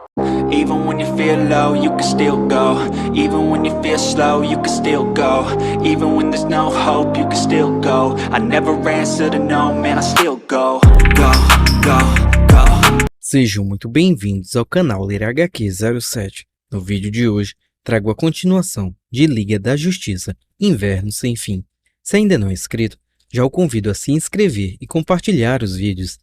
Even when you feel low, you can still go. Even when you feel slow, you can still go. Even when there's no hope, you can still go. I never answer to no, man, I still go. Go, go, go. Sejam muito bem-vindos ao canal Ler HQ 07. No vídeo de hoje, trago a continuação de Liga da Justiça, Inverno Sem Fim. Se ainda não é inscrito, já o convido a se inscrever e compartilhar os vídeos.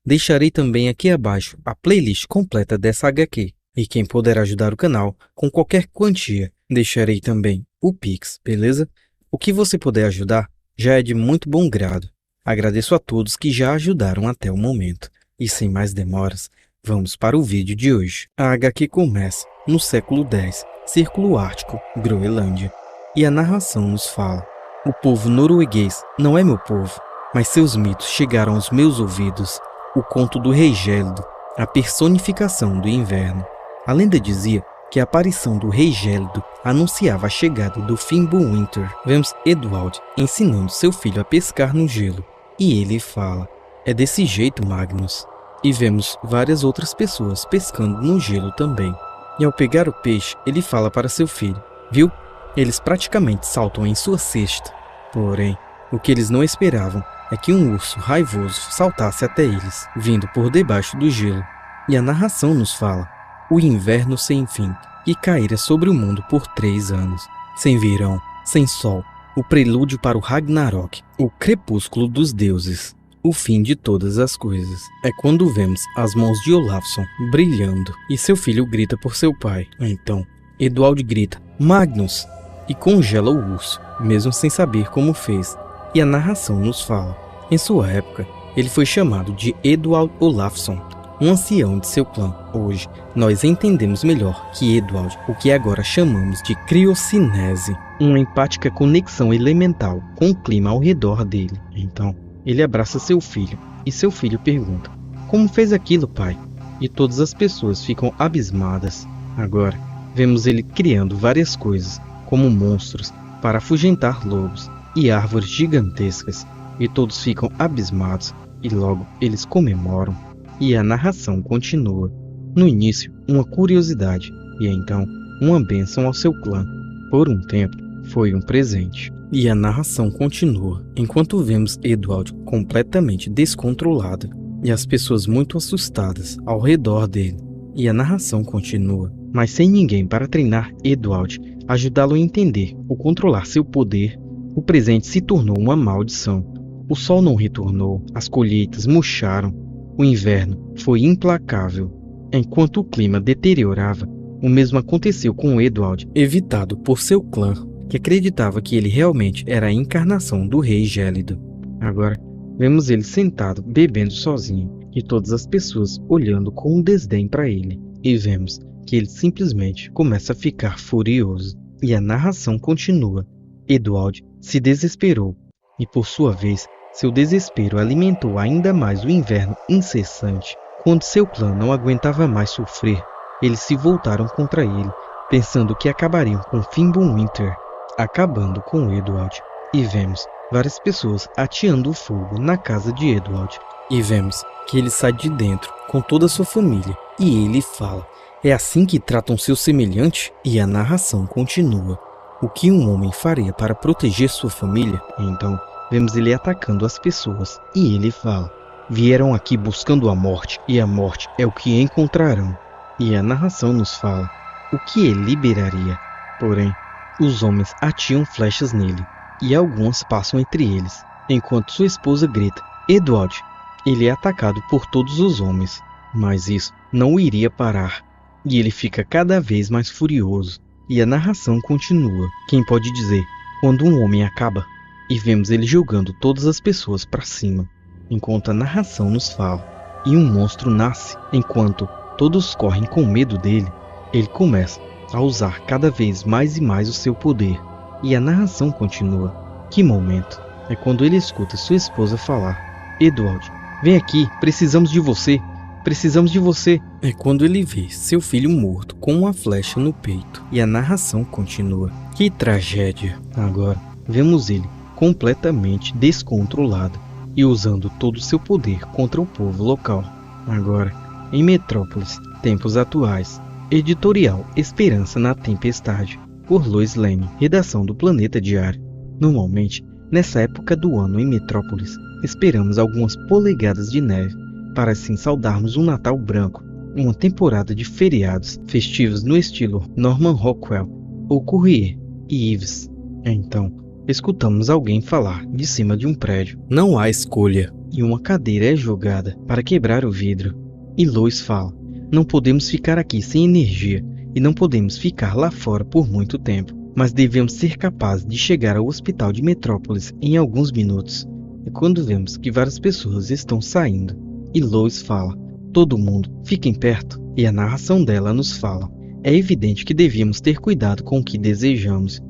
Deixarei também aqui abaixo a playlist completa dessa HQ. E quem puder ajudar o canal com qualquer quantia, deixarei também o Pix, beleza? O que você puder ajudar já é de muito bom grado. Agradeço a todos que já ajudaram até o momento. E sem mais demoras, vamos para o vídeo de hoje. A HQ começa no século X, Círculo Ártico, Groenlândia. E a narração nos fala: o povo norueguês não é meu povo, mas seus mitos chegaram aos meus ouvidos. O conto do Rei Gélido, a personificação do inverno. A lenda dizia que a aparição do Rei Gélido anunciava a chegada do Fimbulwinter. Vemos Edward ensinando seu filho a pescar no gelo. E ele fala: é desse jeito, Magnus. E vemos várias outras pessoas pescando no gelo também. E ao pegar o peixe, ele fala para seu filho: viu? Eles praticamente saltam em sua cesta. Porém, o que eles não esperavam é que um urso raivoso saltasse até eles, vindo por debaixo do gelo. E a narração nos fala: o inverno sem fim, que caíra sobre o mundo por 3 anos. Sem verão, sem sol, o prelúdio para o Ragnarok, o crepúsculo dos deuses, o fim de todas as coisas. É quando vemos as mãos de Olafsson brilhando e seu filho grita por seu pai. Então, Edward grita: Magnus! E congela o urso, mesmo sem saber como fez. E a narração nos fala: em sua época, ele foi chamado de Edward Olafsson, um ancião de seu clã. Hoje, nós entendemos melhor que Edward, o que agora chamamos de criocinese, uma empática conexão elemental com o clima ao redor dele. Então, ele abraça seu filho, e seu filho pergunta: como fez aquilo, pai? E todas as pessoas ficam abismadas. Agora, vemos ele criando várias coisas, como monstros, para afugentar lobos, e árvores gigantescas, e todos ficam abismados, e logo eles comemoram. E a narração continua. No início, uma curiosidade, e então, uma bênção ao seu clã. Por um tempo, foi um presente. E a narração continua, enquanto vemos Edward completamente descontrolado, e as pessoas muito assustadas ao redor dele. E a narração continua, mas sem ninguém para treinar Edward, ajudá-lo a entender ou controlar seu poder. O presente se tornou uma maldição. O sol não retornou, as colheitas murcharam, o inverno foi implacável. Enquanto o clima deteriorava, o mesmo aconteceu com Edward, evitado por seu clã, que acreditava que ele realmente era a encarnação do Rei Gélido. Agora, vemos ele sentado, bebendo sozinho, e todas as pessoas olhando com um desdém para ele. E vemos que ele simplesmente começa a ficar furioso. E a narração continua. Edward se desesperou, e por sua vez, seu desespero alimentou ainda mais o inverno incessante. Quando seu clã não aguentava mais sofrer, eles se voltaram contra ele, pensando que acabariam com Fimbulwinter, acabando com Edward. E vemos várias pessoas ateando fogo na casa de Edward. E vemos que ele sai de dentro com toda a sua família, e ele fala: é assim que tratam seu semelhante? E a narração continua. O que um homem faria para proteger sua família? Então, vemos ele atacando as pessoas, e ele fala: vieram aqui buscando a morte, e a morte é o que encontrarão. E a narração nos fala o que ele liberaria. Porém, os homens atiram flechas nele, e algumas passam entre eles, enquanto sua esposa grita: Edward! Ele é atacado por todos os homens, mas isso não o iria parar, e ele fica cada vez mais furioso. E a narração continua. Quem pode dizer quando um homem acaba? e vemos ele jogando todas as pessoas para cima, enquanto a narração nos fala. E um monstro nasce, enquanto todos correm com medo dele. Ele começa a usar cada vez mais e mais o seu poder, e a narração continua. Que momento! É quando ele escuta sua esposa falar: Edward, vem aqui, precisamos de você, precisamos de você. É quando ele vê seu filho morto com uma flecha no peito, e a narração continua. Que tragédia! Agora, vemos ele completamente descontrolado e usando todo o seu poder contra o povo local. Agora, em Metrópolis, tempos atuais. Editorial Esperança na Tempestade, por Lois Lane, redação do Planeta Diário. Normalmente, nessa época do ano em Metrópolis, esperamos algumas polegadas de neve para assim saudarmos um Natal branco, uma temporada de feriados festivos no estilo Norman Rockwell ou Courier e Ives. Então, escutamos alguém falar de cima de um prédio. Não há escolha. E uma cadeira é jogada para quebrar o vidro. E Lois fala: não podemos ficar aqui sem energia e não podemos ficar lá fora por muito tempo, mas devemos ser capazes de chegar ao hospital de Metrópolis em alguns minutos. É quando vemos que várias pessoas estão saindo. E Lois fala: todo mundo, fiquem perto. E a narração dela nos fala: é evidente que devíamos ter cuidado com o que desejamos.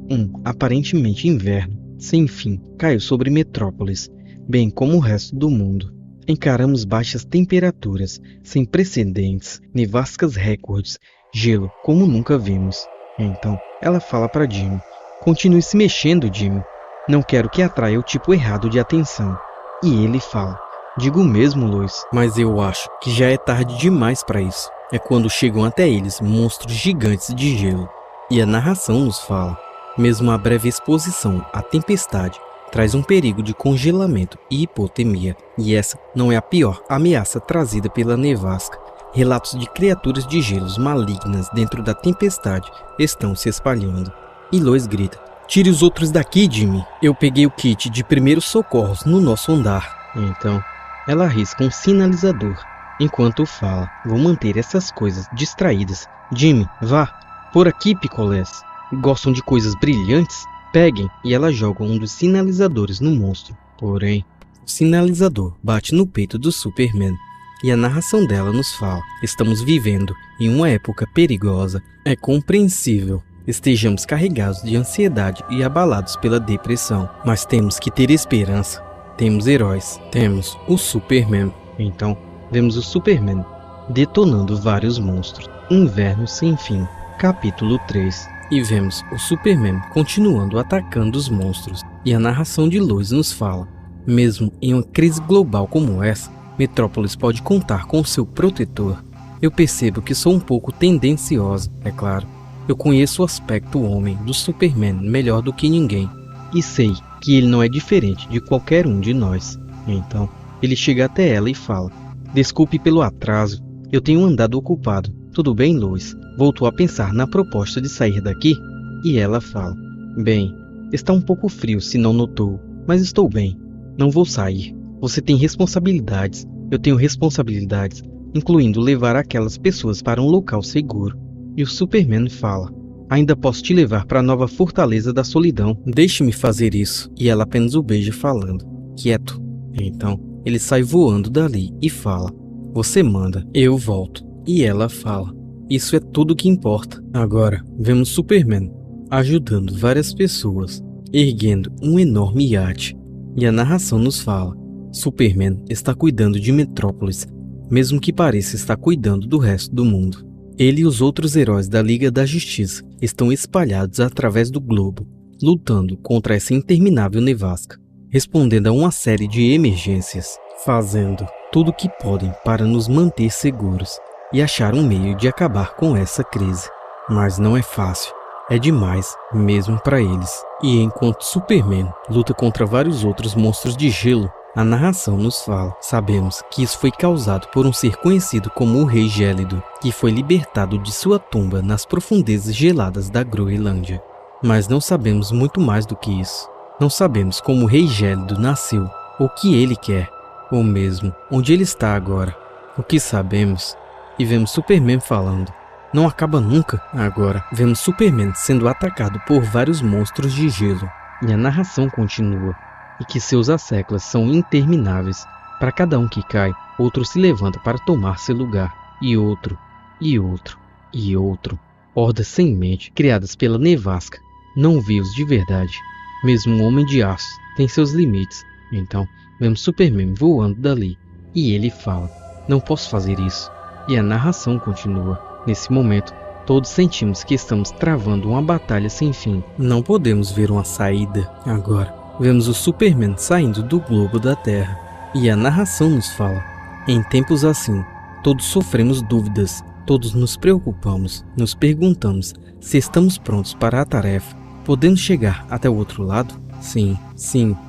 Aparentemente inverno, sem fim, caiu sobre Metrópolis, bem como o resto do mundo. Encaramos baixas temperaturas, sem precedentes, nevascas recordes, gelo como nunca vimos. Então, ela fala para Jimmy: continue se mexendo, Jimmy. Não quero que atraia o tipo errado de atenção. E ele fala: digo mesmo, Lois, mas eu acho que já é tarde demais para isso. É quando chegam até eles monstros gigantes de gelo. E a narração nos fala: mesmo a breve exposição à tempestade traz um perigo de congelamento e hipotermia. E essa não é a pior ameaça trazida pela nevasca. Relatos de criaturas de gelos malignas dentro da tempestade estão se espalhando. E Lois grita: tire os outros daqui, Jimmy. Eu peguei o kit de primeiros socorros no nosso andar. Então, ela arrisca um sinalizador, enquanto fala: vou manter essas coisas distraídas. Jimmy, vá. Por aqui, picolés. Gostam de coisas brilhantes? Peguem. E ela joga um dos sinalizadores no monstro. Porém, o sinalizador bate no peito do Superman. E a narração dela nos fala: estamos vivendo em uma época perigosa. É compreensível estejamos carregados de ansiedade e abalados pela depressão, mas temos que ter esperança. Temos heróis. Temos o Superman. Então, vemos o Superman detonando vários monstros. Inverno sem fim. Capítulo 3. E vemos o Superman continuando atacando os monstros. E a narração de Lois nos fala: mesmo em uma crise global como essa, Metrópolis pode contar com seu protetor. Eu percebo que sou um pouco tendenciosa, é claro. Eu conheço o aspecto homem do Superman melhor do que ninguém. E sei que ele não é diferente de qualquer um de nós. Então, ele chega até ela e fala: desculpe pelo atraso, eu tenho andado ocupado. Tudo bem, Lois? Voltou a pensar na proposta de sair daqui? E ela fala: bem, está um pouco frio se não notou, mas estou bem. Não vou sair. Você tem responsabilidades, eu tenho responsabilidades, incluindo levar aquelas pessoas para um local seguro. E o Superman fala: ainda posso te levar para a nova fortaleza da solidão. Deixe-me fazer isso. E ela apenas o beija falando: quieto. Então, ele sai voando dali e fala: você manda, eu volto. E ela fala: isso é tudo que importa. Agora, vemos Superman ajudando várias pessoas, erguendo um enorme iate. E a narração nos fala: Superman está cuidando de Metrópolis, mesmo que pareça estar cuidando do resto do mundo. Ele e os outros heróis da Liga da Justiça estão espalhados através do globo, lutando contra essa interminável nevasca, respondendo a uma série de emergências, fazendo tudo o que podem para nos manter seguros e achar um meio de acabar com essa crise. Mas não é fácil, é demais mesmo para eles. E enquanto Superman luta contra vários outros monstros de gelo, a narração nos fala: sabemos que isso foi causado por um ser conhecido como o Rei Gélido, que foi libertado de sua tumba nas profundezas geladas da Groenlândia. Mas não sabemos muito mais do que isso. Não sabemos como o Rei Gélido nasceu, o que ele quer, ou mesmo onde ele está agora. O que sabemos, e vemos Superman falando: não acaba nunca. Agora, vemos Superman sendo atacado por vários monstros de gelo. E a narração continua: e que seus séculos são intermináveis. Para cada um que cai, outro se levanta para tomar seu lugar, e outro, e outro, e outro. Hordas sem mente, criadas pela nevasca, não vivos de verdade. Mesmo um homem de aço tem seus limites. Então, vemos Superman voando dali, e ele fala: "Não posso fazer isso." E a narração continua. Nesse momento, todos sentimos que estamos travando uma batalha sem fim. Não podemos ver uma saída. Agora, vemos o Superman saindo do globo da Terra. E a narração nos fala: em tempos assim, todos sofremos dúvidas, todos nos preocupamos, nos perguntamos se estamos prontos para a tarefa. Podemos chegar até o outro lado? Sim,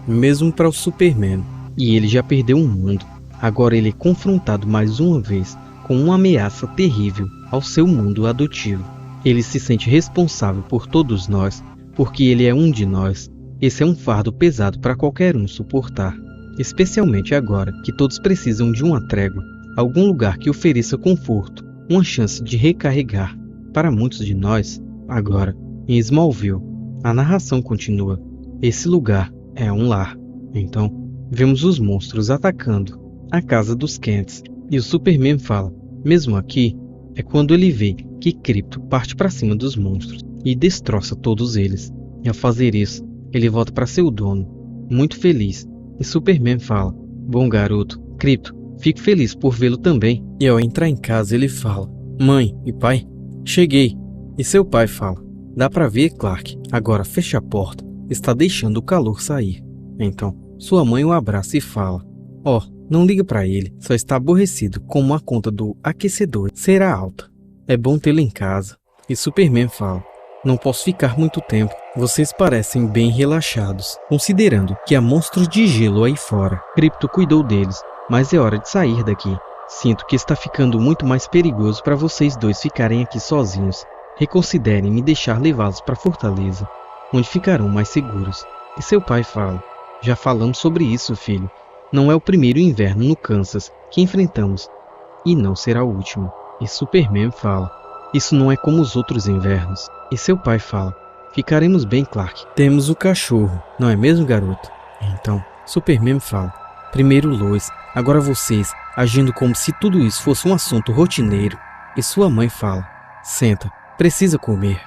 mesmo para o Superman. E ele já perdeu um mundo. Agora ele é confrontado mais uma vez com uma ameaça terrível ao seu mundo adotivo. Ele se sente responsável por todos nós, porque ele é um de nós. Esse é um fardo pesado para qualquer um suportar, especialmente agora que todos precisam de uma trégua, algum lugar que ofereça conforto, uma chance de recarregar. Para muitos de nós, agora, em Smallville, a narração continua. Esse lugar é um lar. Então, vemos os monstros atacando a casa dos Kents. E o Superman fala: mesmo aqui, é quando ele vê que Krypto parte para cima dos monstros e destroça todos eles. E ao fazer isso, ele volta para seu dono, muito feliz. E Superman fala: bom garoto, Krypto, fico feliz por vê-lo também. E ao entrar em casa ele fala: mãe e pai, cheguei. E seu pai fala: dá pra ver, Clark, agora fecha a porta, está deixando o calor sair. Então, sua mãe o abraça e fala: ó, não liga pra ele, só está aborrecido como a conta do aquecedor será alta. É bom tê-lo em casa. E Superman fala: não posso ficar muito tempo, vocês parecem bem relaxados, considerando que há monstros de gelo aí fora. Krypto cuidou deles, mas é hora de sair daqui. Sinto que está ficando muito mais perigoso para vocês dois ficarem aqui sozinhos. Reconsiderem me deixar levá-los para a fortaleza, onde ficarão mais seguros. E seu pai fala: já falamos sobre isso, filho. Não é o primeiro inverno no Kansas que enfrentamos, e não será o último. E Superman fala: isso não é como os outros invernos. E seu pai fala: ficaremos bem, Clark. Temos o cachorro, não é mesmo, garoto? Então, Superman fala: primeiro Lois, agora vocês, agindo como se tudo isso fosse um assunto rotineiro. E sua mãe fala: senta, precisa comer.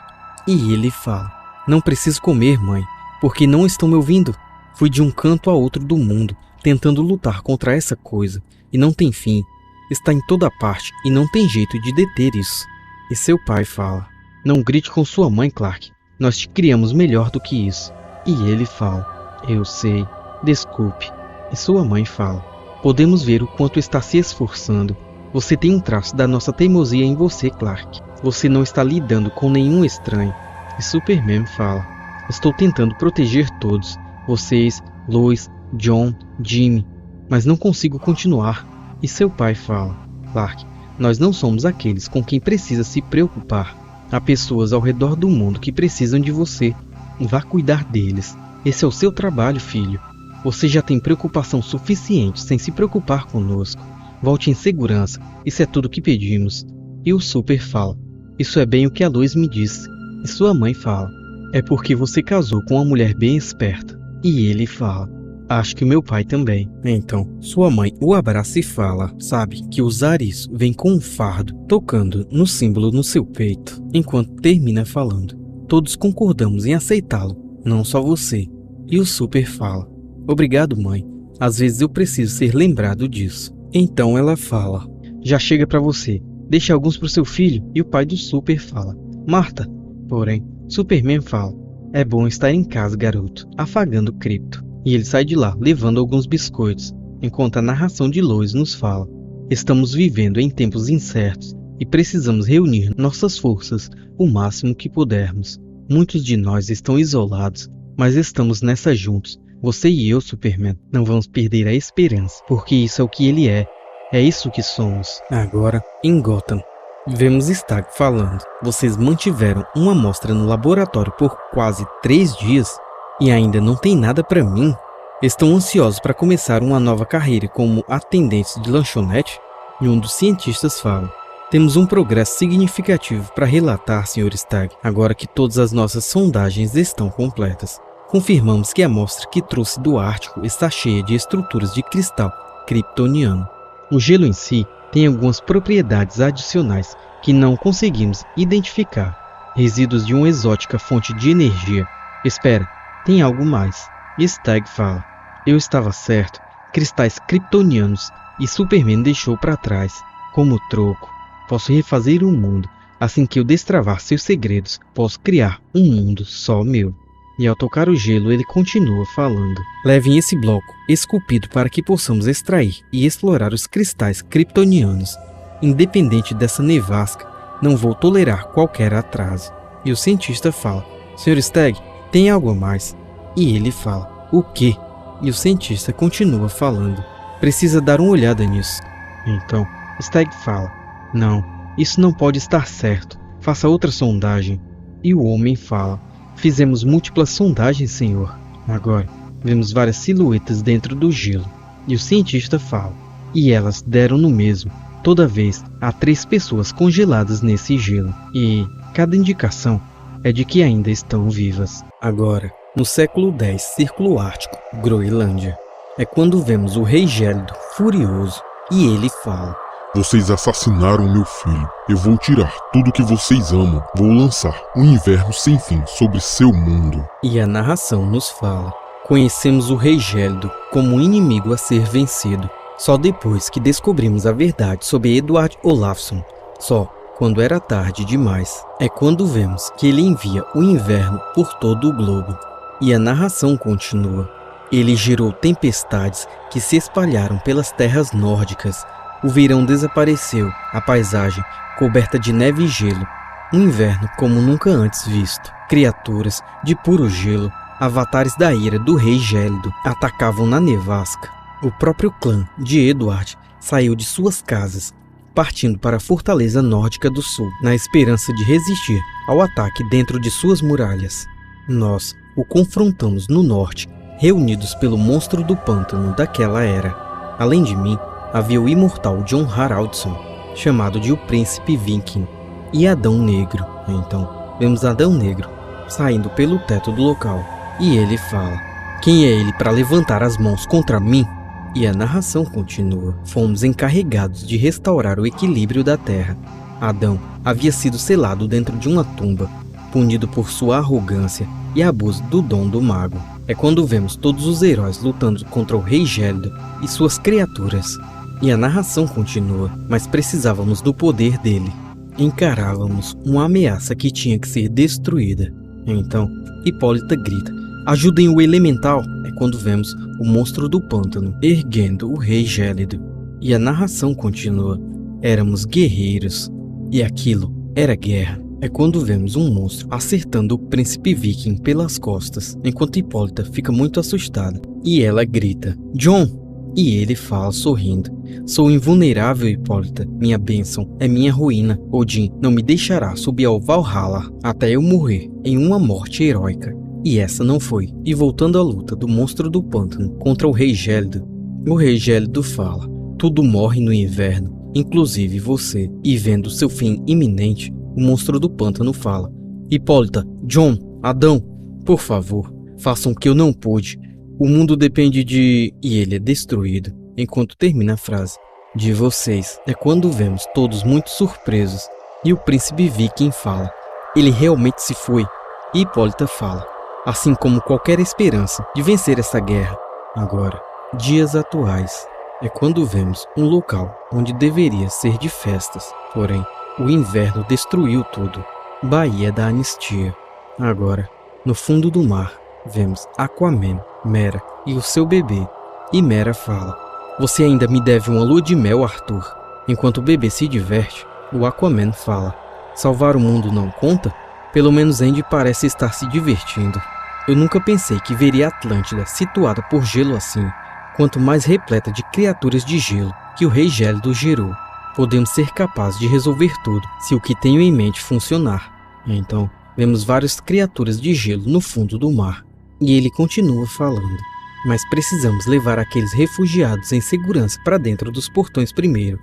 E ele fala: não preciso comer, mãe, porque não estão me ouvindo. Fui de um canto a outro do mundo, tentando lutar contra essa coisa, e não tem fim. Está em toda parte e não tem jeito de deter isso. E seu pai fala: não grite com sua mãe, Clark. Nós te criamos melhor do que isso. E ele fala: eu sei, desculpe. E sua mãe fala: podemos ver o quanto está se esforçando. Você tem um traço da nossa teimosia em você, Clark. Você não está lidando com nenhum estranho. E Superman fala: estou tentando proteger todos. Vocês, Lois, John, Jimmy. Mas não consigo continuar. E seu pai fala: Clark, nós não somos aqueles com quem precisa se preocupar. Há pessoas ao redor do mundo que precisam de você. Vá cuidar deles. Esse é o seu trabalho, filho. Você já tem preocupação suficiente sem se preocupar conosco. Volte em segurança. Isso é tudo que pedimos. E o Super fala: isso é bem o que a Lois me disse. E sua mãe fala: é porque você casou com uma mulher bem esperta. E ele fala: acho que meu pai também. Então, sua mãe o abraça e fala: sabe que usar isso vem com um fardo, tocando no símbolo no seu peito. Enquanto termina falando, todos concordamos em aceitá-lo, não só você. E o Super fala: obrigado, mãe. Às vezes eu preciso ser lembrado disso. Então ela fala: já chega pra você. Deixe alguns pro seu filho. E o pai do Super fala: Marta. Porém, Superman fala: é bom estar em casa, garoto, afagando Krypto. E ele sai de lá, levando alguns biscoitos, enquanto a narração de Lois nos fala: estamos vivendo em tempos incertos e precisamos reunir nossas forças o máximo que pudermos. Muitos de nós estão isolados, mas estamos nessa juntos. Você e eu, Superman, não vamos perder a esperança, porque isso é o que ele é. É isso que somos. Agora, em Gotham, vemos Stagg falando: vocês mantiveram uma amostra no laboratório por quase 3 dias e ainda não tem nada para mim? Estão ansiosos para começar uma nova carreira como atendentes de lanchonete? E um dos cientistas fala: temos um progresso significativo para relatar, Sr. Stagg, agora que todas as nossas sondagens estão completas. confirmamos que a amostra que trouxe do Ártico está cheia de estruturas de cristal kryptoniano. O gelo em si tem algumas propriedades adicionais que não conseguimos identificar. Resíduos de uma exótica fonte de energia. Espera, tem algo mais. Stag fala. Eu estava certo. Cristais kryptonianos e Superman deixou para trás. Como troco, posso refazer o mundo. Assim que eu destravar seus segredos, posso criar um mundo só meu. E ao tocar o gelo, ele continua falando. Levem esse bloco esculpido para que possamos extrair e explorar os cristais kryptonianos. Independente dessa nevasca, não vou tolerar qualquer atraso. E o cientista fala, Sr. Stagg, tem algo a mais? E ele fala, o quê? E o cientista continua falando, precisa dar uma olhada nisso. Então, Stagg fala, não, isso não pode estar certo, faça outra sondagem. E o homem fala, fizemos múltiplas sondagens, senhor. Agora, vemos várias silhuetas dentro do gelo. E o cientista fala, e elas deram no mesmo. Toda vez, há 3 pessoas congeladas nesse gelo. E cada indicação é de que ainda estão vivas. Agora, no século X, Círculo Ártico, Groenlândia. É quando vemos o Rei Gélido, furioso, e ele fala, Vocês assassinaram meu filho. Eu vou tirar tudo que vocês amam. Vou lançar um inverno sem fim sobre seu mundo. E a narração nos fala, conhecemos o Rei Gélido como um inimigo a ser vencido. Só depois que descobrimos a verdade sobre Edward Olafsson, só quando era tarde demais, é quando vemos que ele envia o inverno por todo o globo. E a narração continua. Ele gerou tempestades que se espalharam pelas terras nórdicas. O verão desapareceu, a paisagem coberta de neve e gelo. Um inverno como nunca antes visto. Criaturas de puro gelo, avatares da ira do Rei Gélido, atacavam na nevasca. O próprio clã de Edward saiu de suas casas, partindo para a fortaleza nórdica do sul, na esperança de resistir ao ataque dentro de suas muralhas. Nós o confrontamos no norte, reunidos pelo monstro do pântano daquela era. Além de mim, havia o imortal Jon Haraldsson, chamado de o Príncipe Viking, e Adão Negro. Então, vemos Adão Negro saindo pelo teto do local, e ele fala, quem é ele para levantar as mãos contra mim? E a narração continua. Fomos encarregados de restaurar o equilíbrio da Terra. Adão havia sido selado dentro de uma tumba, punido por sua arrogância e abuso do dom do mago. É quando vemos todos os heróis lutando contra o Rei Gélido e suas criaturas. E a narração continua, mas precisávamos do poder dele. Encarávamos uma ameaça que tinha que ser destruída. Então, Hipólita grita, ajudem o elemental! É quando vemos o monstro do pântano erguendo o Rei Gélido. E a narração continua. Éramos guerreiros. E aquilo era guerra. É quando vemos um monstro acertando o príncipe Viking pelas costas, enquanto Hipólita fica muito assustada. E ela grita, Jon! E ele fala sorrindo, sou invulnerável, Hipólita. Minha bênção é minha ruína. Odin não me deixará subir ao Valhalla até eu morrer em uma morte heróica. E essa não foi. E voltando à luta do monstro do pântano contra o Rei Gélido, o Rei Gélido fala, tudo morre no inverno, inclusive você. E vendo seu fim iminente, o monstro do pântano fala, Hipólita, Jon, Adão, por favor, façam o que eu não pude. O mundo depende de... E ele é destruído. Enquanto termina a frase, de vocês. É quando vemos todos muito surpresos. E o príncipe Viking fala, ele realmente se foi. E Hipólita fala, assim como qualquer esperança de vencer essa guerra. Agora, dias atuais. É quando vemos um local onde deveria ser de festas. Porém, o inverno destruiu tudo. Baía da Anistia. Agora, no fundo do mar, vemos Aquaman, Mera e o seu bebê. E Mera fala, você ainda me deve uma lua de mel, Arthur. Enquanto o bebê se diverte, o Aquaman fala, salvar o mundo não conta? Pelo menos Andy parece estar se divertindo. Eu nunca pensei que veria Atlântida situada por gelo assim, quanto mais repleta de criaturas de gelo que o Rei Gélido gerou. Podemos ser capazes de resolver tudo se o que tenho em mente funcionar. Então, vemos várias criaturas de gelo no fundo do mar. E ele continua falando. Mas precisamos levar aqueles refugiados em segurança para dentro dos portões primeiro.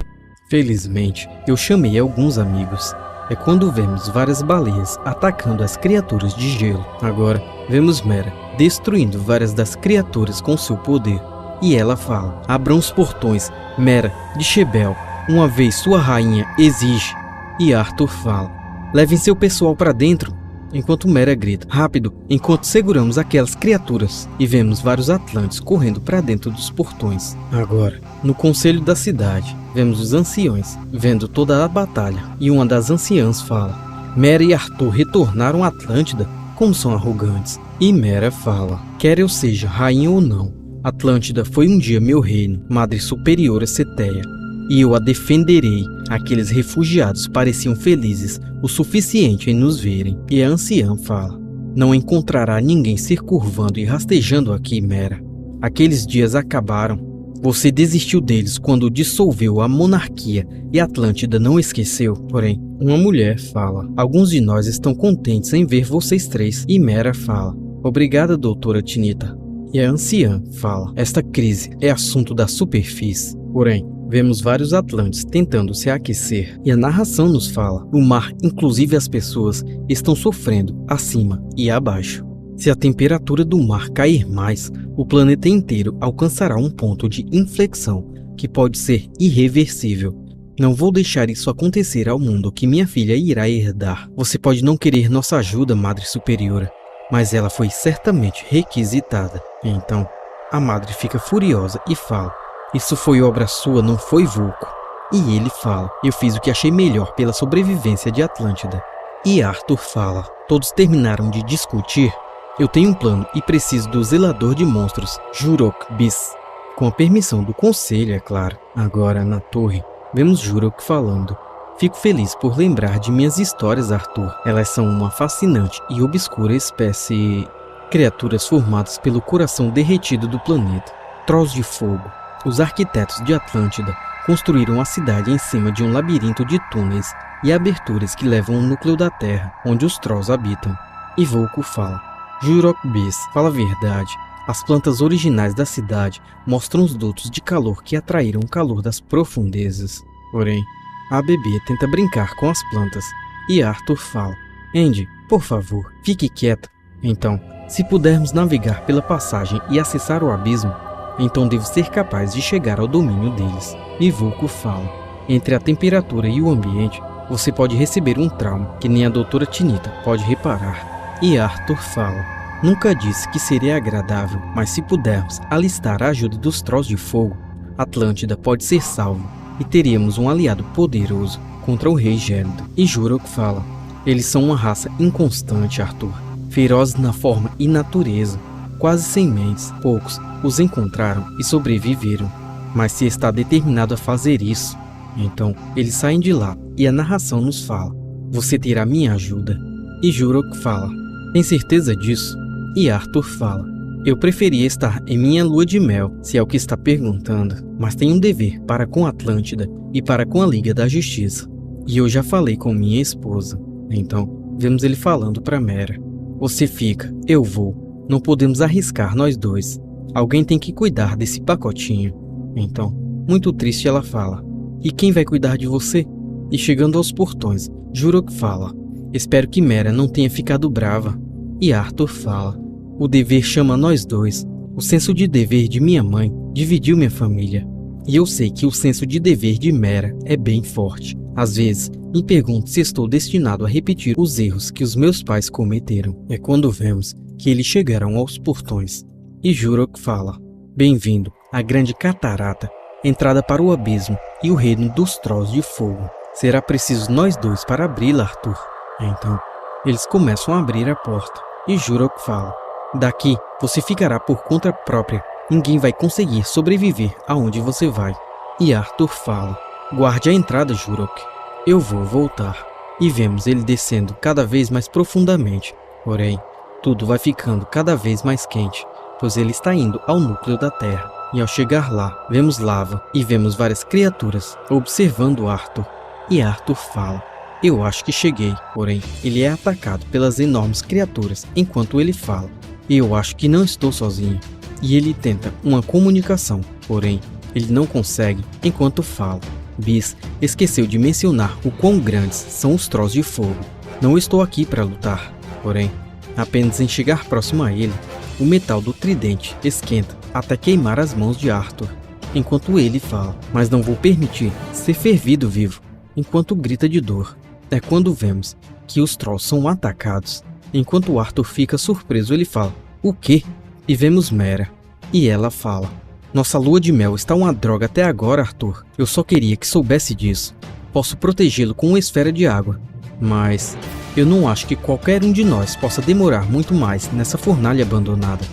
Felizmente, eu chamei alguns amigos. É quando vemos várias baleias atacando as criaturas de gelo. Agora, vemos Mera destruindo várias das criaturas com seu poder. E ela fala: abram os portões, Mera de Shebel, uma vez sua rainha exige. E Arthur fala: levem seu pessoal para dentro. Enquanto Mera grita: rápido, enquanto seguramos aquelas criaturas. E vemos vários atlantes correndo para dentro dos portões. Agora, no conselho da cidade, vemos os anciões vendo toda a batalha. E uma das anciãs fala: Mera e Arthur retornaram à Atlântida. Como são arrogantes. E Mera fala: quer eu seja rainha ou não, Atlântida foi um dia meu reino, Madre Superiora Ceteia, e eu a defenderei. Aqueles refugiados pareciam felizes o suficiente em nos verem. E a anciã fala: não encontrará ninguém se curvando e rastejando aqui, Mera. Aqueles dias acabaram. Você desistiu deles quando dissolveu a monarquia e Atlântida não esqueceu. Porém, uma mulher fala: alguns de nós estão contentes em ver vocês três. E Mera fala: obrigada, doutora Tinita. E a anciã fala: esta crise é assunto da superfície. Porém, vemos vários atlantes tentando se aquecer. E a narração nos fala: o mar, inclusive as pessoas, estão sofrendo acima e abaixo. Se a temperatura do mar cair mais, o planeta inteiro alcançará um ponto de inflexão que pode ser irreversível. Não vou deixar isso acontecer ao mundo que minha filha irá herdar. Você pode não querer nossa ajuda, Madre Superiora, mas ela foi certamente requisitada. Então, a Madre fica furiosa e fala: isso foi obra sua, não foi Vulco. E ele fala: eu fiz o que achei melhor pela sobrevivência de Atlântida. E Arthur fala: todos terminaram de discutir? Eu tenho um plano e preciso do zelador de monstros, Jurok Bis. Com a permissão do conselho, é claro. Agora, na torre, vemos Jurok falando: fico feliz por lembrar de minhas histórias, Arthur. Elas são uma fascinante e obscura espécie... criaturas formadas pelo coração derretido do planeta. Trolls de fogo. Os arquitetos de Atlântida construíram a cidade em cima de um labirinto de túneis e aberturas que levam ao núcleo da Terra, onde os Trolls habitam. E Vulco fala: Jurok Bis fala a verdade. As plantas originais da cidade mostram os dutos de calor que atraíram o calor das profundezas. Porém, a bebê tenta brincar com as plantas e Arthur fala: Andy, por favor, fique quieta. Então, se pudermos navegar pela passagem e acessar o abismo, então devo ser capaz de chegar ao domínio deles. E Vulco fala: entre a temperatura e o ambiente, você pode receber um trauma que nem a doutora Tinita pode reparar. E Arthur fala: nunca disse que seria agradável, mas se pudermos alistar a ajuda dos Trolls de fogo, Atlântida pode ser salvo e teríamos um aliado poderoso contra o Rei Gélido. E Jurok fala: eles são uma raça inconstante, Arthur, ferozes na forma e natureza, quase sem mentes. Poucos os encontraram e sobreviveram, mas se está determinado a fazer isso, então eles saem de lá. E a narração nos fala: você terá minha ajuda. E Jurok fala: tem certeza disso? E Arthur fala: eu preferia estar em minha lua de mel, se é o que está perguntando, mas tenho um dever para com Atlântida e para com a Liga da Justiça. E eu já falei com minha esposa. Então, vemos ele falando para Mera: você fica, eu vou. Não podemos arriscar nós dois. Alguém tem que cuidar desse pacotinho. Então, muito triste, ela fala: e quem vai cuidar de você? E chegando aos portões, Jurok fala: espero que Mera não tenha ficado brava. E Arthur fala: o dever chama nós dois. O senso de dever de minha mãe dividiu minha família. E eu sei que o senso de dever de Mera é bem forte. Às vezes, me pergunto se estou destinado a repetir os erros que os meus pais cometeram. É quando vemos que eles chegaram aos portões. E Jurok fala: bem-vindo à grande catarata, entrada para o abismo e o reino dos Trolls de fogo. Será preciso nós dois para abri-la, Arthur. Então, eles começam a abrir a porta. E Jurok fala: daqui você ficará por conta própria. Ninguém vai conseguir sobreviver aonde você vai. E Arthur fala: guarde a entrada, Jurok. Eu vou voltar. E vemos ele descendo cada vez mais profundamente. Porém, tudo vai ficando cada vez mais quente, pois ele está indo ao núcleo da Terra. E ao chegar lá, vemos lava e vemos várias criaturas observando Arthur. E Arthur fala: eu acho que cheguei. Porém, ele é atacado pelas enormes criaturas enquanto ele fala: eu acho que não estou sozinho. E ele tenta uma comunicação, porém, ele não consegue enquanto fala: Bis esqueceu de mencionar o quão grandes são os Trolls de fogo. Não estou aqui para lutar, porém, apenas em chegar próximo a ele, o metal do tridente esquenta até queimar as mãos de Arthur, enquanto ele fala, mas não vou permitir ser fervido vivo, enquanto grita de dor. É quando vemos que os Trolls são atacados. Enquanto Arthur fica surpreso, ele fala, o quê? E vemos Mera, e ela fala, nossa lua de mel está uma droga até agora, Arthur. Eu só queria que soubesse disso. Posso protegê-lo com uma esfera de água, mas eu não acho que qualquer um de nós possa demorar muito mais nessa fornalha abandonada.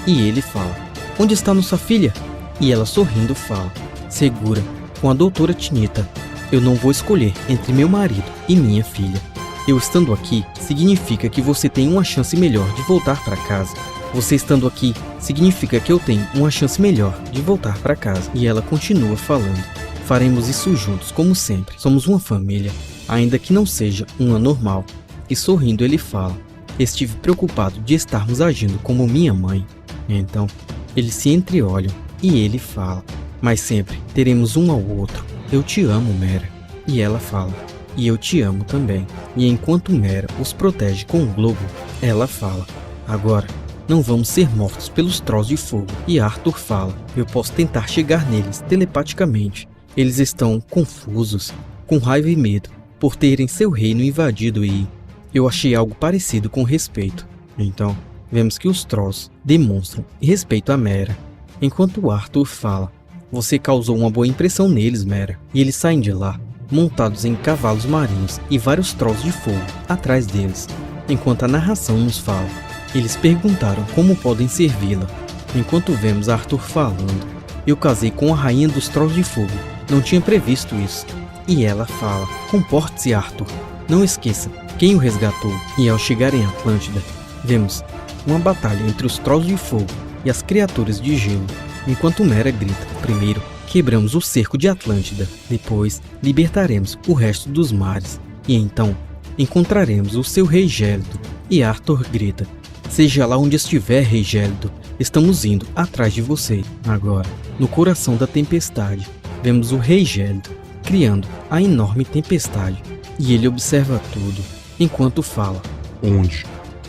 E ele fala, onde está nossa filha? E ela sorrindo fala, segura, com a doutora Tinita. Eu não vou escolher entre meu marido e minha filha. Eu estando aqui significa que você tem uma chance melhor de voltar para casa. Você estando aqui significa que eu tenho uma chance melhor de voltar para casa. E ela continua falando. Faremos isso juntos, como sempre. Somos uma família, ainda que não seja uma normal. E sorrindo ele fala, estive preocupado de estarmos agindo como minha mãe. Então, eles se entreolham e ele fala, mas sempre teremos um ao outro. Eu te amo, Mera. E ela fala, e eu te amo também. E enquanto Mera os protege com o globo, ela fala, agora não vamos ser mortos pelos Trolls de fogo. E Arthur fala, eu posso tentar chegar neles telepaticamente. Eles estão confusos, com raiva e medo, por terem seu reino invadido e eu achei algo parecido com respeito. Então, vemos que os Trolls demonstram respeito a Mera. Enquanto Arthur fala, você causou uma boa impressão neles, Mera. E eles saem de lá, montados em cavalos marinhos e vários Trolls de fogo atrás deles. Enquanto a narração nos fala, eles perguntaram como podem servi-la. Enquanto vemos Arthur falando, eu casei com a rainha dos Trolls de fogo. Não tinha previsto isso. E ela fala, comporte-se, Arthur. Não esqueça quem o resgatou. E ao chegar em Atlântida, vemos uma batalha entre os Trolls de fogo e as criaturas de gelo. Enquanto Mera grita, primeiro quebramos o cerco de Atlântida, depois libertaremos o resto dos mares, e então encontraremos o seu rei gélido. E Arthur grita, seja lá onde estiver, rei gélido, estamos indo atrás de você. Agora, no coração da tempestade, vemos o rei gélido criando a enorme tempestade, e ele observa tudo, enquanto fala,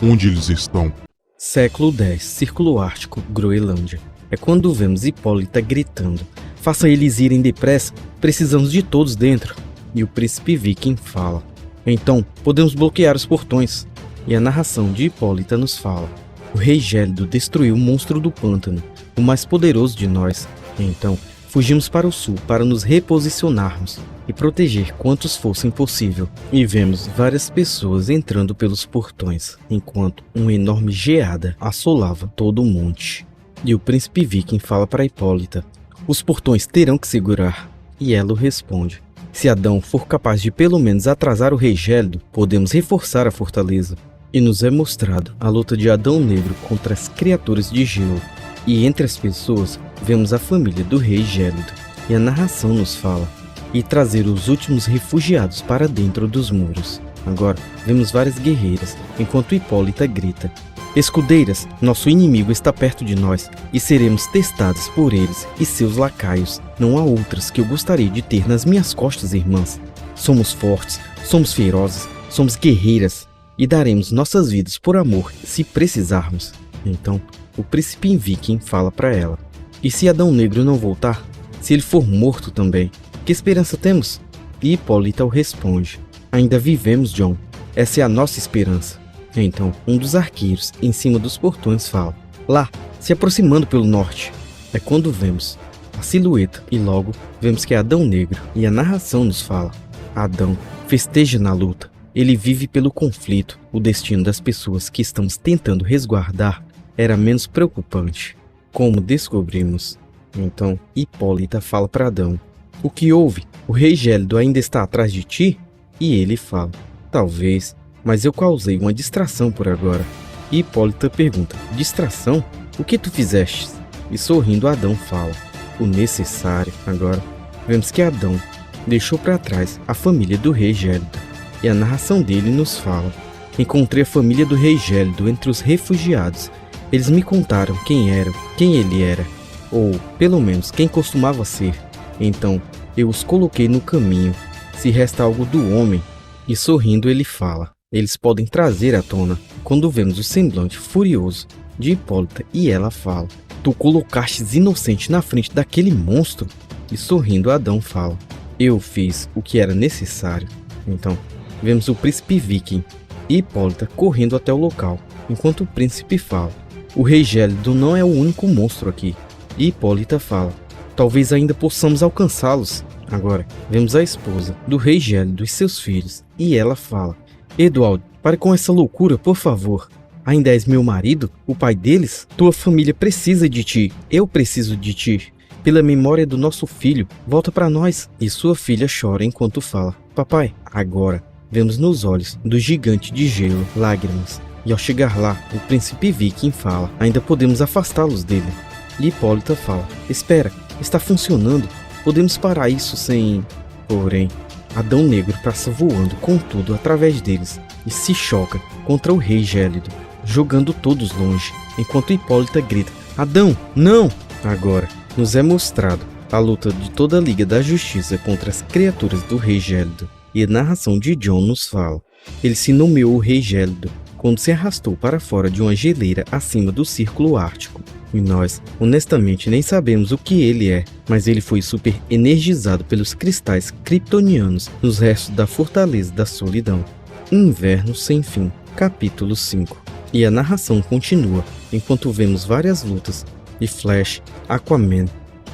Onde eles estão? Século X, Círculo Ártico, Groenlândia. É quando vemos Hipólita gritando, faça eles irem depressa, precisamos de todos dentro. E o príncipe Viking fala, então podemos bloquear os portões. E a narração de Hipólita nos fala, o rei gélido destruiu o monstro do pântano, o mais poderoso de nós. Então fugimos para o sul para nos reposicionarmos e proteger quantos fossem possível. E vemos várias pessoas entrando pelos portões, enquanto uma enorme geada assolava todo o monte. E o príncipe Viking fala para Hipólita, os portões terão que segurar. E ela responde, se Adão for capaz de pelo menos atrasar o rei gélido, podemos reforçar a fortaleza. E nos é mostrado a luta de Adão Negro contra as criaturas de gelo. E entre as pessoas, vemos a família do rei gélido. E a narração nos fala, e trazer os últimos refugiados para dentro dos muros. Agora, vemos várias guerreiras, enquanto Hipólita grita, escudeiras, nosso inimigo está perto de nós, e seremos testados por eles e seus lacaios. Não há outras que eu gostaria de ter nas minhas costas, irmãs. Somos fortes, somos ferozes, somos guerreiras, e daremos nossas vidas por amor, se precisarmos. Então, o príncipe Viking fala para ela, e se Adão Negro não voltar? Se ele for morto também, que esperança temos? E Hipólita o responde, ainda vivemos, John. Essa é a nossa esperança. Então, um dos arqueiros em cima dos portões fala, lá, se aproximando pelo norte. É quando vemos a silhueta e logo vemos que é Adão Negro. E a narração nos fala, Adão festeja na luta. Ele vive pelo conflito. O destino das pessoas que estamos tentando resguardar era menos preocupante. Como descobrimos? Então, Hipólita fala para Adão, o que houve? O rei gélido ainda está atrás de ti? E ele fala, talvez, mas eu causei uma distração por agora. E Hipólita pergunta, distração? O que tu fizeste? E sorrindo Adão fala, o necessário. Agora, vemos que Adão deixou para trás a família do rei gélido. E a narração dele nos fala, encontrei a família do rei gélido entre os refugiados. Eles me contaram quem ele era, ou pelo menos quem costumava ser. Então, eu os coloquei no caminho. Se resta algo do homem, e sorrindo ele fala, eles podem trazer à tona. Quando vemos o semblante furioso de Hipólita e ela fala, tu colocastes inocente na frente daquele monstro? E sorrindo Adão fala, eu fiz o que era necessário. Então, vemos o príncipe viking e Hipólita correndo até o local, enquanto o príncipe fala, o rei gélido não é o único monstro aqui. E Hipólita fala, talvez ainda possamos alcançá-los. Agora, vemos a esposa do rei gélido e seus filhos, e ela fala, Eduardo, pare com essa loucura, por favor. Ainda és meu marido, o pai deles? Tua família precisa de ti, eu preciso de ti. Pela memória do nosso filho, volta para nós. E sua filha chora enquanto fala, papai. Agora, vemos nos olhos do gigante de gelo lágrimas. E ao chegar lá, o príncipe viking fala, ainda podemos afastá-los dele. E Hipólita fala, espera, está funcionando, podemos parar isso sem... Porém, Adão Negro passa voando com tudo através deles e se choca contra o rei gélido, jogando todos longe, enquanto Hipólita grita, Adão, não! Agora, nos é mostrado a luta de toda a Liga da Justiça contra as criaturas do rei gélido, e a narração de Jon nos fala, ele se nomeou o rei gélido, quando se arrastou para fora de uma geleira acima do Círculo Ártico. E nós, honestamente, nem sabemos o que ele é, mas ele foi super energizado pelos cristais kryptonianos nos restos da Fortaleza da Solidão. Inverno Sem Fim, capítulo 5. E a narração continua, enquanto vemos várias lutas de Flash, Aquaman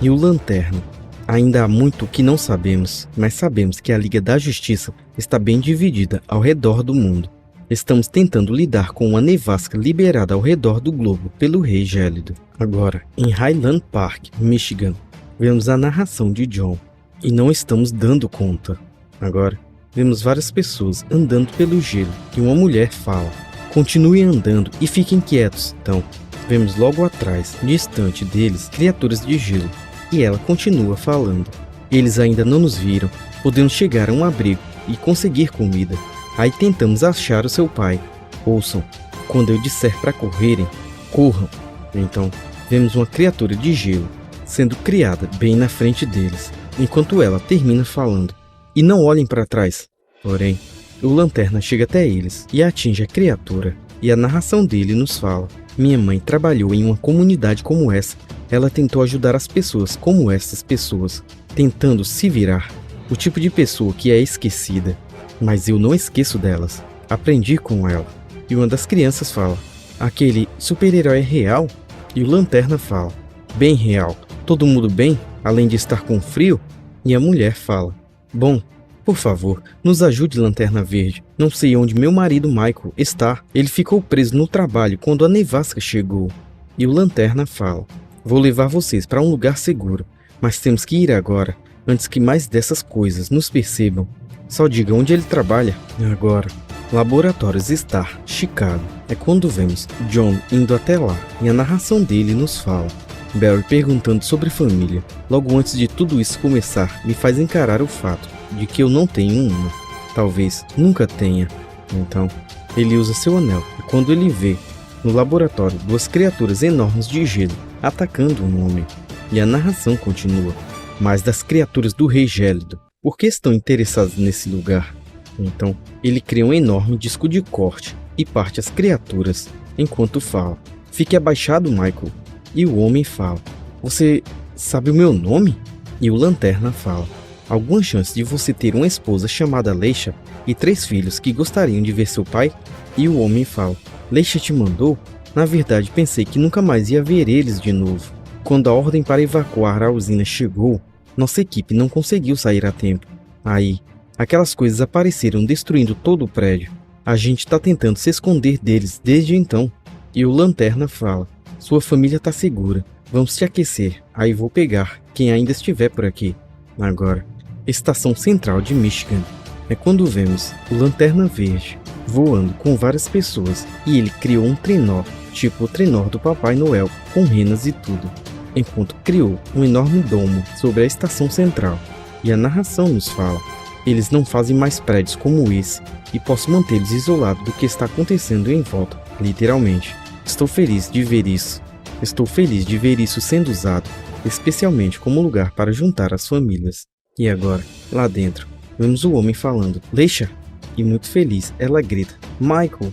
e o Lanterna. Ainda há muito que não sabemos, mas sabemos que a Liga da Justiça está bem dividida ao redor do mundo. Estamos tentando lidar com uma nevasca liberada ao redor do globo pelo Rei Gélido. Agora, em Highland Park, Michigan, vemos a narração de Jon e não estamos dando conta. Agora, vemos várias pessoas andando pelo gelo e uma mulher fala, continuem andando e fiquem quietos. Então, vemos logo atrás, distante deles, criaturas de gelo e ela continua falando. Eles ainda não nos viram, podemos chegar a um abrigo e conseguir comida. Aí tentamos achar o seu pai. Ouçam, quando eu disser para correrem, corram. Então, vemos uma criatura de gelo sendo criada bem na frente deles, enquanto ela termina falando. E não olhem para trás. Porém, o Lanterna chega até eles e atinge a criatura. E a narração dele nos fala, minha mãe trabalhou em uma comunidade como essa. Ela tentou ajudar as pessoas como essas pessoas, tentando se virar. O tipo de pessoa que é esquecida. Mas eu não esqueço delas. Aprendi com ela. E uma das crianças fala, aquele super-herói é real? E o Lanterna fala, bem real. Todo mundo bem, além de estar com frio? E a mulher fala, bom, por favor, nos ajude, Lanterna Verde. Não sei onde meu marido Michael está. Ele ficou preso no trabalho quando a nevasca chegou. E o Lanterna fala, vou levar vocês para um lugar seguro. Mas temos que ir agora, antes que mais dessas coisas nos percebam. Só diga onde ele trabalha. Agora, Laboratórios Star, Chicago. É quando vemos Jon indo até lá e a narração dele nos fala. Barry perguntando sobre família. Logo antes de tudo isso começar, me faz encarar o fato de que eu não tenho uma. Talvez nunca tenha. Então, ele usa seu anel e quando ele vê no laboratório duas criaturas enormes de gelo atacando um homem. E a narração continua. Mas das criaturas do Rei Gélido. Por que estão interessados nesse lugar? Então, ele cria um enorme disco de corte e parte as criaturas, enquanto fala, fique abaixado, Michael. E o homem fala, você sabe o meu nome? E o Lanterna fala, alguma chance de você ter uma esposa chamada Leisha e 3 filhos que gostariam de ver seu pai? E o homem fala, Leisha te mandou? Na verdade, pensei que nunca mais ia ver eles de novo. Quando a ordem para evacuar a usina chegou, nossa equipe não conseguiu sair a tempo. Aí, aquelas coisas apareceram destruindo todo o prédio. A gente tá tentando se esconder deles desde então. E o Lanterna fala, sua família tá segura, vamos te aquecer, aí vou pegar quem ainda estiver por aqui. Agora, Estação Central de Michigan. É quando vemos o Lanterna Verde voando com várias pessoas e ele criou um trenó, tipo o trenó do Papai Noel, com renas e tudo. Enquanto criou um enorme domo sobre a estação central. E a narração nos fala, eles não fazem mais prédios como esse e posso mantê-los isolados do que está acontecendo em volta, literalmente. Estou feliz de ver isso. Estou feliz de ver isso sendo usado, especialmente como lugar para juntar as famílias. E agora, lá dentro, vemos o homem falando, Leisha, e muito feliz, ela grita, Michael.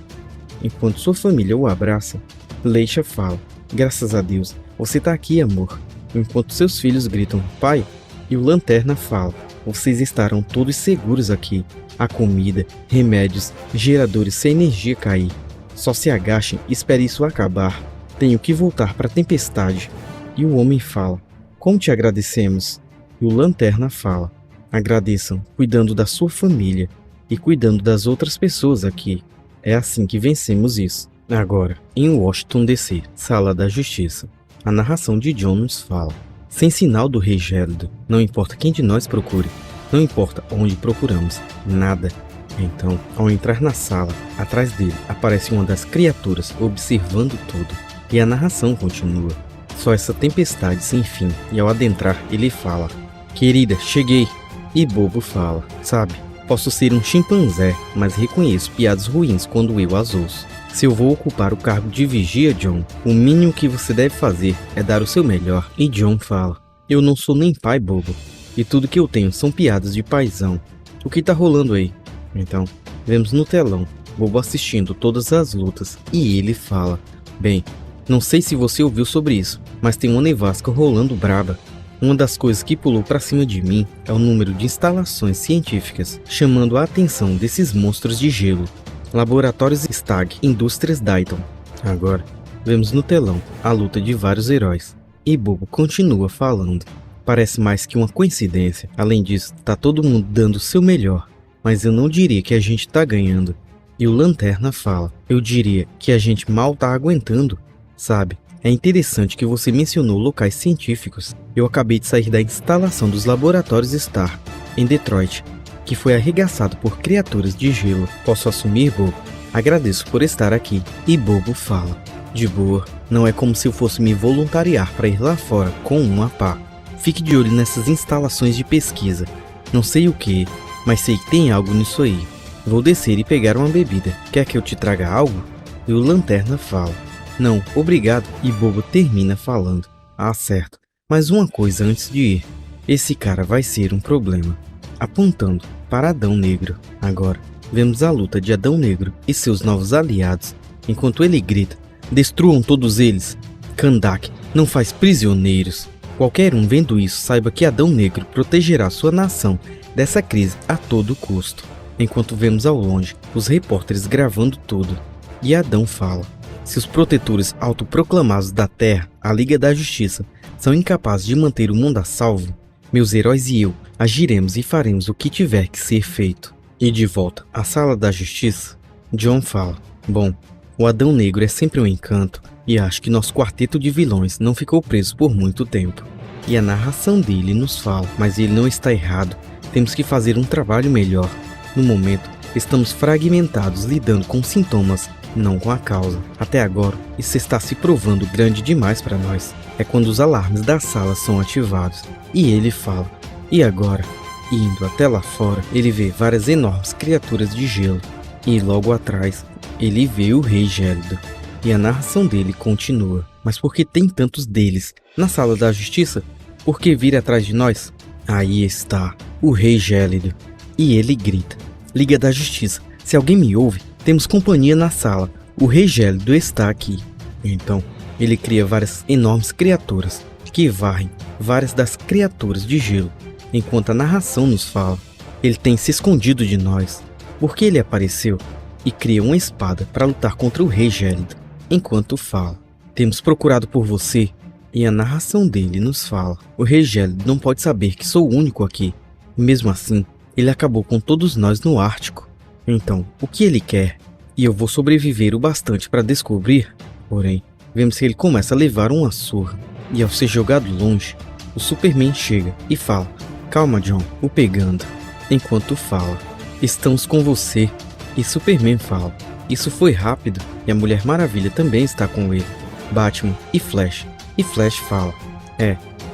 Enquanto sua família o abraça, Leisha fala, graças a Deus, você tá aqui, amor. Enquanto seus filhos gritam, pai, e o Lanterna fala, vocês estarão todos seguros aqui. Há comida, remédios, geradores se a energia cair. Só se agachem e espere isso acabar. Tenho que voltar para a tempestade. E o homem fala, como te agradecemos? E o Lanterna fala, agradeçam cuidando da sua família e cuidando das outras pessoas aqui. É assim que vencemos isso. Agora, em Washington DC, Sala da Justiça, a narração de Jon nos fala, sem sinal do Rei Gélido, não importa quem de nós procure, não importa onde procuramos, nada. Então, ao entrar na sala, atrás dele aparece uma das criaturas observando tudo. E a narração continua. Só essa tempestade sem fim, e ao adentrar ele fala, querida, cheguei. E Bobo fala, sabe, posso ser um chimpanzé, mas reconheço piadas ruins quando eu as ouço. Se eu vou ocupar o cargo de vigia, Jon, o mínimo que você deve fazer é dar o seu melhor. E Jon fala, eu não sou nem pai, Bobo, e tudo que eu tenho são piadas de paizão. O que tá rolando aí? Então, vemos no telão, Bobo assistindo todas as lutas, e ele fala, bem, não sei se você ouviu sobre isso, mas tem uma nevasca rolando braba. Uma das coisas que pulou pra cima de mim é o número de instalações científicas chamando a atenção desses monstros de gelo. Laboratórios Stag, Indústrias Dayton. Agora, vemos no telão a luta de vários heróis. E Bobo continua falando. Parece mais que uma coincidência. Além disso, tá todo mundo dando o seu melhor. Mas eu não diria que a gente tá ganhando. E o Lanterna fala, eu diria que a gente mal tá aguentando. Sabe, é interessante que você mencionou locais científicos. Eu acabei de sair da instalação dos laboratórios Star, em Detroit, que foi arregaçado por criaturas de gelo. Posso assumir, Bobo? Agradeço por estar aqui. E Bobo fala, de boa, não é como se eu fosse me voluntariar para ir lá fora com uma pá. Fique de olho nessas instalações de pesquisa. Não sei o que, mas sei que tem algo nisso aí. Vou descer e pegar uma bebida. Quer que eu te traga algo? E o Lanterna fala, não, obrigado. E Bobo termina falando, ah, certo, mas uma coisa antes de ir. Esse cara vai ser um problema. Apontando para Adão Negro. Agora, vemos a luta de Adão Negro e seus novos aliados, enquanto ele grita, destruam todos eles. Kahndaq não faz prisioneiros. Qualquer um vendo isso saiba que Adão Negro protegerá sua nação dessa crise a todo custo. Enquanto vemos ao longe os repórteres gravando tudo. E Adão fala, se os protetores autoproclamados da Terra, a Liga da Justiça, são incapazes de manter o mundo a salvo, meus heróis e eu agiremos e faremos o que tiver que ser feito. E de volta à Sala da Justiça, Jon fala, bom, o Adão Negro é sempre um encanto e acho que nosso quarteto de vilões não ficou preso por muito tempo. E a narração dele nos fala, mas ele não está errado, temos que fazer um trabalho melhor. No momento, estamos fragmentados lidando com sintomas, não com a causa. Até agora, isso está se provando grande demais para nós. É quando os alarmes da sala são ativados. E ele fala, e agora? Indo até lá fora, ele vê várias enormes criaturas de gelo. E logo atrás, ele vê o Rei Gélido. E a narração dele continua. Mas por que tem tantos deles? Na Sala da Justiça? Por que vir atrás de nós? Aí está, o Rei Gélido. E ele grita, Liga da Justiça, se alguém me ouve, temos companhia na sala, o Rei Gélido está aqui. Então, ele cria várias enormes criaturas, que varrem várias das criaturas de gelo. Enquanto a narração nos fala, ele tem se escondido de nós, porque ele apareceu e cria uma espada para lutar contra o Rei Gélido. Enquanto fala, temos procurado por você, e a narração dele nos fala, o Rei Gélido não pode saber que sou o único aqui, e mesmo assim, ele acabou com todos nós no Ártico. Então, o que ele quer? E eu vou sobreviver o bastante para descobrir. Porém, vemos que ele começa a levar uma surra. E ao ser jogado longe, o Superman chega e fala, calma Jon, o pegando. Enquanto fala, estamos com você. E Superman fala, isso foi rápido. E a Mulher Maravilha também está com ele. Batman e Flash. E Flash fala,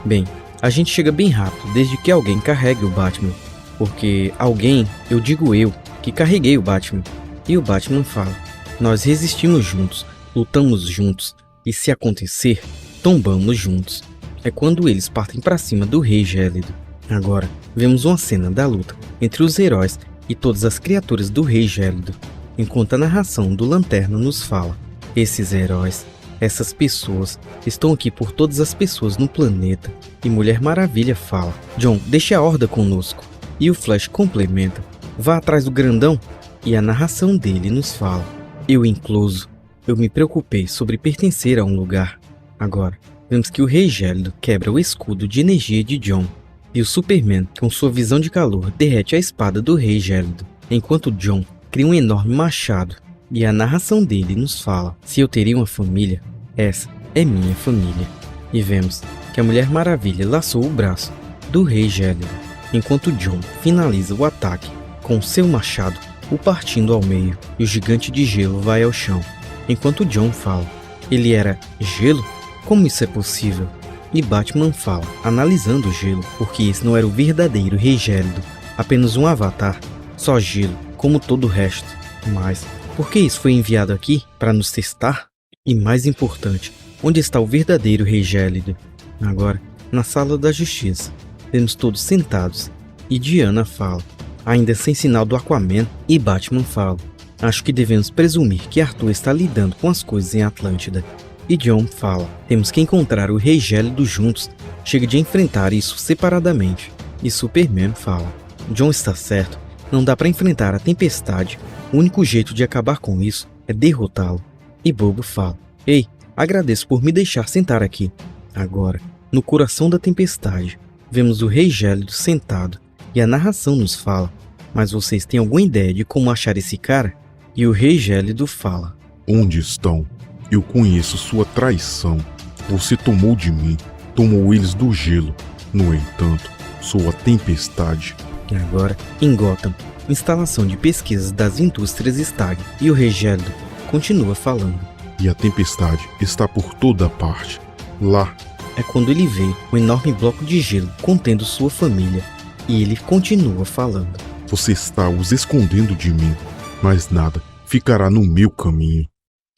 bem, a gente chega bem rápido desde que alguém carregue o Batman. Porque alguém, eu digo eu, que carreguei o Batman. E o Batman fala, nós resistimos juntos, lutamos juntos, e se acontecer, tombamos juntos. É quando eles partem para cima do Rei Gélido. Agora, vemos uma cena da luta entre os heróis e todas as criaturas do Rei Gélido, enquanto a narração do Lanterna nos fala: esses heróis, essas pessoas, estão aqui por todas as pessoas no planeta. E Mulher Maravilha fala: John, deixe a Horda conosco. E o Flash complementa: vá atrás do grandão. E a narração dele nos fala: eu incluso, eu me preocupei sobre pertencer a um lugar. Agora, vemos que o Rei Gélido quebra o escudo de energia de John. E o Superman, com sua visão de calor, derrete a espada do Rei Gélido, enquanto John cria um enorme machado. E a narração dele nos fala: se eu teria uma família, essa é minha família. E vemos que a Mulher Maravilha laçou o braço do Rei Gélido, enquanto John finaliza o ataque com seu machado, o partindo ao meio, e o gigante de gelo vai ao chão. Enquanto John fala: ele era gelo? Como isso é possível? E Batman fala, analisando o gelo, porque esse não era o verdadeiro Rei Gélido, apenas um avatar, só gelo, como todo o resto. Mas, por que isso foi enviado aqui? Para nos testar? E mais importante, onde está o verdadeiro Rei Gélido? Agora, na Sala da Justiça, vemos todos sentados, e Diana fala, ainda sem sinal do Aquaman, e Batman fala: acho que devemos presumir que Arthur está lidando com as coisas em Atlântida. E John fala: temos que encontrar o Rei Gélido juntos, chega de enfrentar isso separadamente. E Superman fala: John está certo, não dá para enfrentar a tempestade, o único jeito de acabar com isso é derrotá-lo. E Bobo fala: ei, agradeço por me deixar sentar aqui. Agora, no coração da tempestade, vemos o Rei Gélido sentado, e a narração nos fala: mas vocês têm alguma ideia de como achar esse cara? E o Rei Gélido fala: Onde estão? Eu conheço sua traição. Você tomou de mim, tomou eles do gelo. No entanto, sou a tempestade. E agora, em Gotham, instalação de pesquisas das indústrias Stark, e o Rei Gélido continua falando. E a tempestade está por toda parte. Lá. É quando ele vê um enorme bloco de gelo contendo sua família, e ele continua falando. Você está os escondendo de mim, mas nada ficará no meu caminho.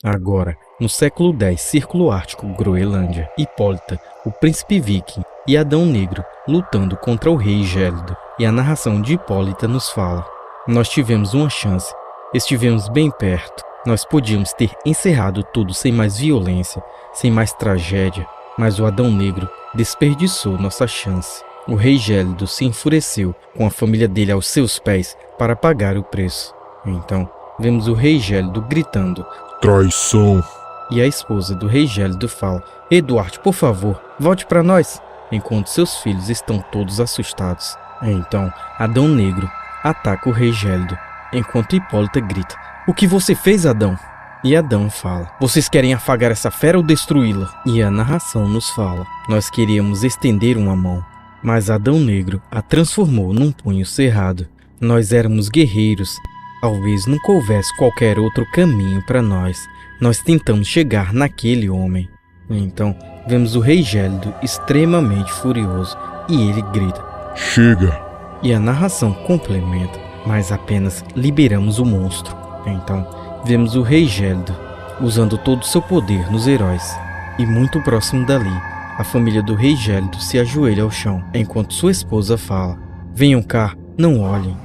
Agora, no século X, Círculo Ártico, Groenlândia, Hipólita, o príncipe viking e Adão Negro lutando contra o Rei Gélido. E a narração de Hipólita nos fala: nós tivemos uma chance, estivemos bem perto, nós podíamos ter encerrado tudo sem mais violência, sem mais tragédia, mas o Adão Negro desperdiçou nossa chance. O Rei Gélido se enfureceu com a família dele aos seus pés para pagar o preço. Então, vemos o Rei Gélido gritando: traição! E a esposa do Rei Gélido fala: Eduardo, por favor, volte para nós, enquanto seus filhos estão todos assustados. Então, Adão Negro ataca o Rei Gélido, enquanto Hipólita grita: o que você fez, Adão? E Adão fala: vocês querem afagar essa fera ou destruí-la? E a narração nos fala: nós queríamos estender uma mão, mas Adão Negro a transformou num punho cerrado. Nós éramos guerreiros, talvez nunca houvesse qualquer outro caminho para nós. Nós tentamos chegar naquele homem. Então, vemos o Rei Gélido extremamente furioso e ele grita: chega! E a narração complementa: mas apenas liberamos o monstro. Então, vemos o Rei Gélido usando todo o seu poder nos heróis. E muito próximo dali, a família do Rei Gélido se ajoelha ao chão, enquanto sua esposa fala: venham cá, não olhem.